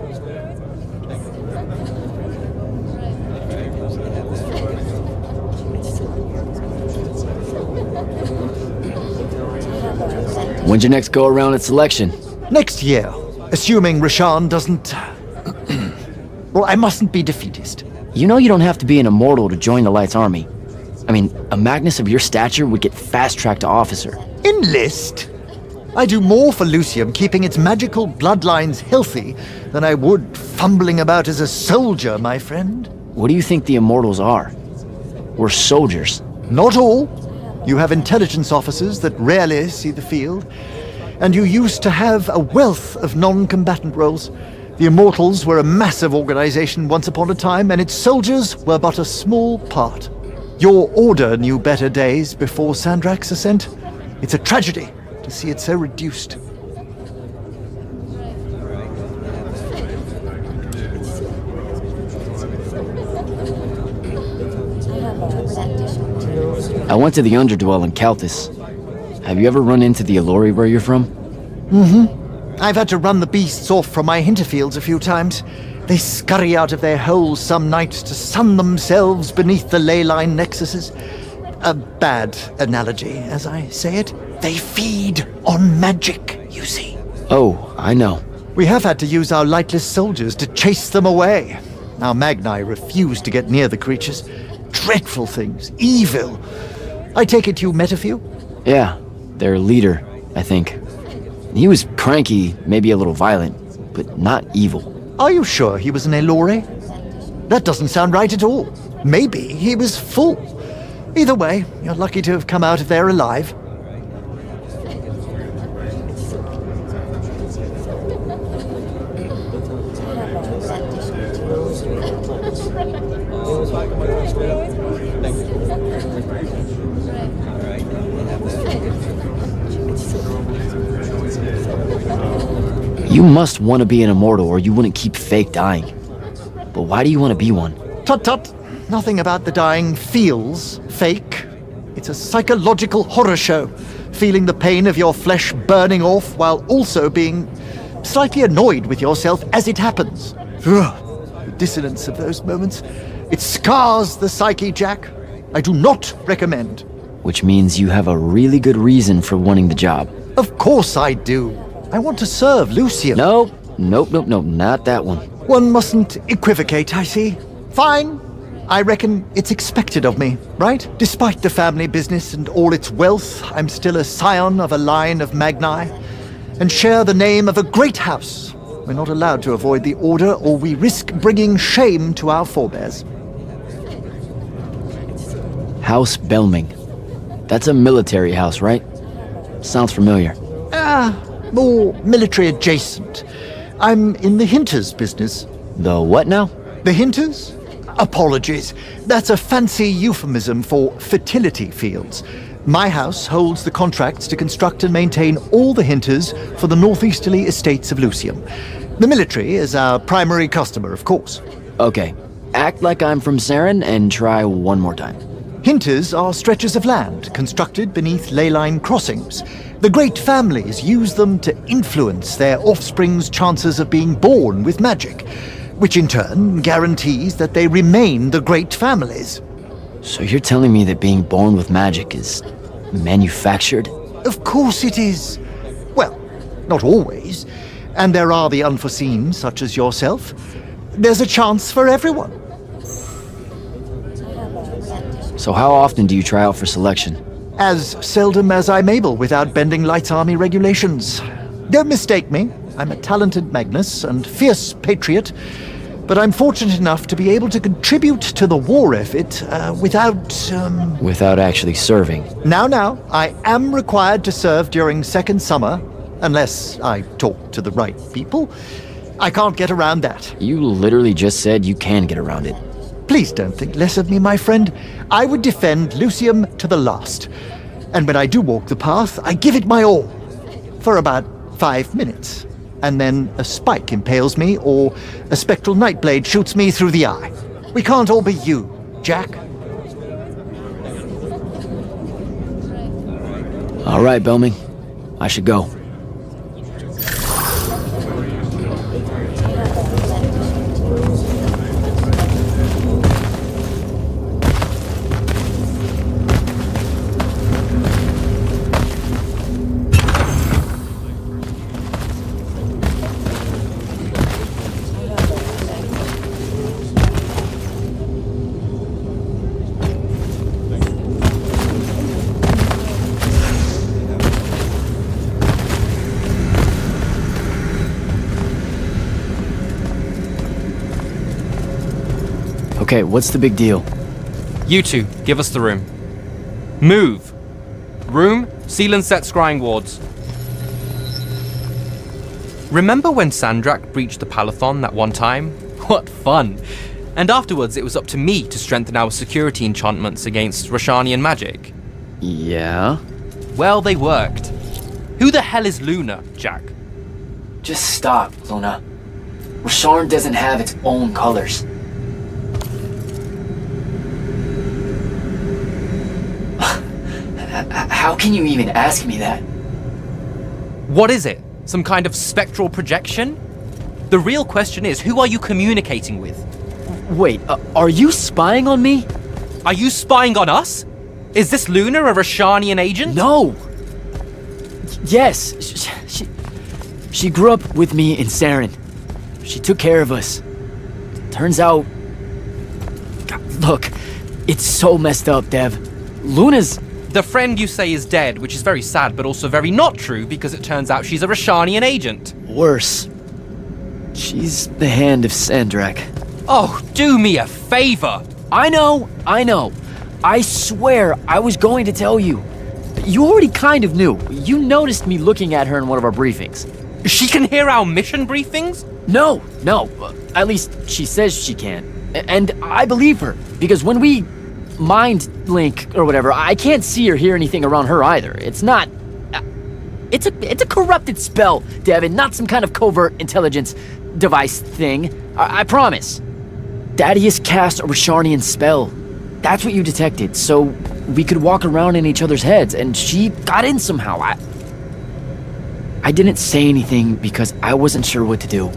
When's your next go around at selection? Next year, assuming Rashan doesn't... Well, I mustn't be defeatist. You know you don't have to be an immortal to join the Light's army. I mean, a Magnus of your stature would get fast-tracked to officer. Enlist? I do more for Lucium keeping its magical bloodlines healthy than I would fumbling about as a soldier, my friend. What do you think the Immortals are? We're soldiers. Not all. You have intelligence officers that rarely see the field. And you used to have a wealth of non-combatant roles. The Immortals were a massive organization once upon a time, and its soldiers were but a small part. Your order knew better days before Sandrak's ascent. It's a tragedy to see it so reduced. I went to the Underdwell in Calthus. Have you ever run into the Allori where you're from? I've had to run the beasts off from my hinterfields a few times. They scurry out of their holes some nights to sun themselves beneath the ley line nexuses. A bad analogy, as I say it. They feed on magic, you see. Oh, I know. We have had to use our lightless soldiers to chase them away. Our Magni refuse to get near the creatures. Dreadful things. Evil. I take it you met a few? Yeah, their leader, I think. He was cranky, maybe a little violent, but not evil. Are you sure he was an Allori? That doesn't sound right at all. Maybe he was full. Either way, you're lucky to have come out of there alive. You must want to be an immortal or you wouldn't keep fake dying. But why do you want to be one? Tut tut. Nothing about the dying feels fake. It's a psychological horror show. Feeling the pain of your flesh burning off while also being slightly annoyed with yourself as it happens. Ugh, the dissonance of those moments. It scars the psyche, Jack. I do not recommend. Which means you have a really good reason for wanting the job. Of course I do. I want to serve Lucium. Nope, not that one. One mustn't equivocate, I see. Fine. I reckon it's expected of me, right? Despite the family business and all its wealth, I'm still a scion of a line of Magni, and share the name of a great house. We're not allowed to avoid the order, or we risk bringing shame to our forebears. House Belming. That's a military house, right? Sounds familiar. More military adjacent. I'm in the Hinters business. The what now? The Hinters? Apologies. That's a fancy euphemism for fertility fields. My house holds the contracts to construct and maintain all the Hinters for the northeasterly estates of Lucium. The military is our primary customer, of course. Okay. Act like I'm from Saren and try one more time. Hinters are stretches of land constructed beneath ley line crossings. The great families use them to influence their offspring's chances of being born with magic, which in turn guarantees that they remain the great families. So you're telling me that being born with magic is manufactured? Of course it is. Well, not always. and there are the unforeseen, such as yourself, there's a chance for everyone. So how often do you try out for selection? As seldom as I'm able without bending Light's Army regulations. Don't mistake me. I'm a talented Magnus and fierce patriot, but I'm fortunate enough to be able to contribute to the war effort without. Without actually serving. Now, I am required to serve during second summer, unless I talk to the right people. I can't get around that. You literally just said you can get around it. Please don't think less of me, my friend. I would defend Lucium to the last. And when I do walk the path, I give it my all. For about 5 minutes. And then a spike impales me, or a spectral nightblade shoots me through the eye. We can't all be you, Jack. All right, Belming. I should go. Okay, what's the big deal? You two, give us the room. Move! Room, seal and set scrying wards. Remember when Sandrak breached the Palathon that one time? What fun! And afterwards it was up to me to strengthen our security enchantments against Roshanian magic. Yeah? Well, they worked. Who the hell is Luna, Jack? Just stop, Luna. Rosharn doesn't have its own colors. How can you even ask me that? What is it? Some kind of spectral projection? The real question is, who are you communicating with? Wait, are you spying on me? Are you spying on us? Is this Luna a Roshanian agent? No! Yes, she grew up with me in Saren. She took care of us. Turns out... God, look, it's so messed up, Dev. Luna's... The friend you say is dead, which is very sad, but also very not true, because it turns out she's a Roshanian agent. Worse. She's the hand of Sandrak. Oh, do me a favor! I know. I swear I was going to tell you. You already kind of knew. You noticed me looking at her in one of our briefings. She can hear our mission briefings? No. At least she says she can. And I believe her, because when we mind link or whatever, I can't see or hear anything around her either. It's not... It's a corrupted spell, Devin, not some kind of covert intelligence device thing. I promise. Dadius cast a Rosharnian spell. That's what you detected, so we could walk around in each other's heads, and she got in somehow. I didn't say anything because I wasn't sure what to do.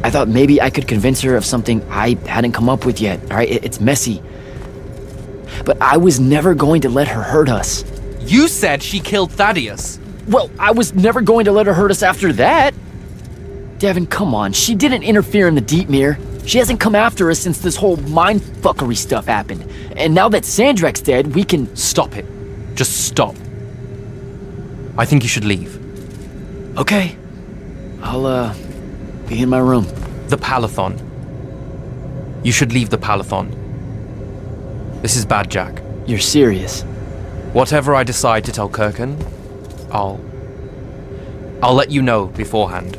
I thought maybe I could convince her of something I hadn't come up with yet, alright? It's messy. But I was never going to let her hurt us. You said she killed Thaddeus. Well, I was never going to let her hurt us after that. Devin, come on. She didn't interfere in the Deep Mirror. She hasn't come after us since this whole mindfuckery stuff happened. And now that Sandrak's dead, we can... Stop it. Just stop. I think you should leave. Okay. I'll, be in my room. The Palathon. You should leave the Palathon. This is bad, Jack. You're serious? Whatever I decide to tell Kirkan, I'll let you know beforehand.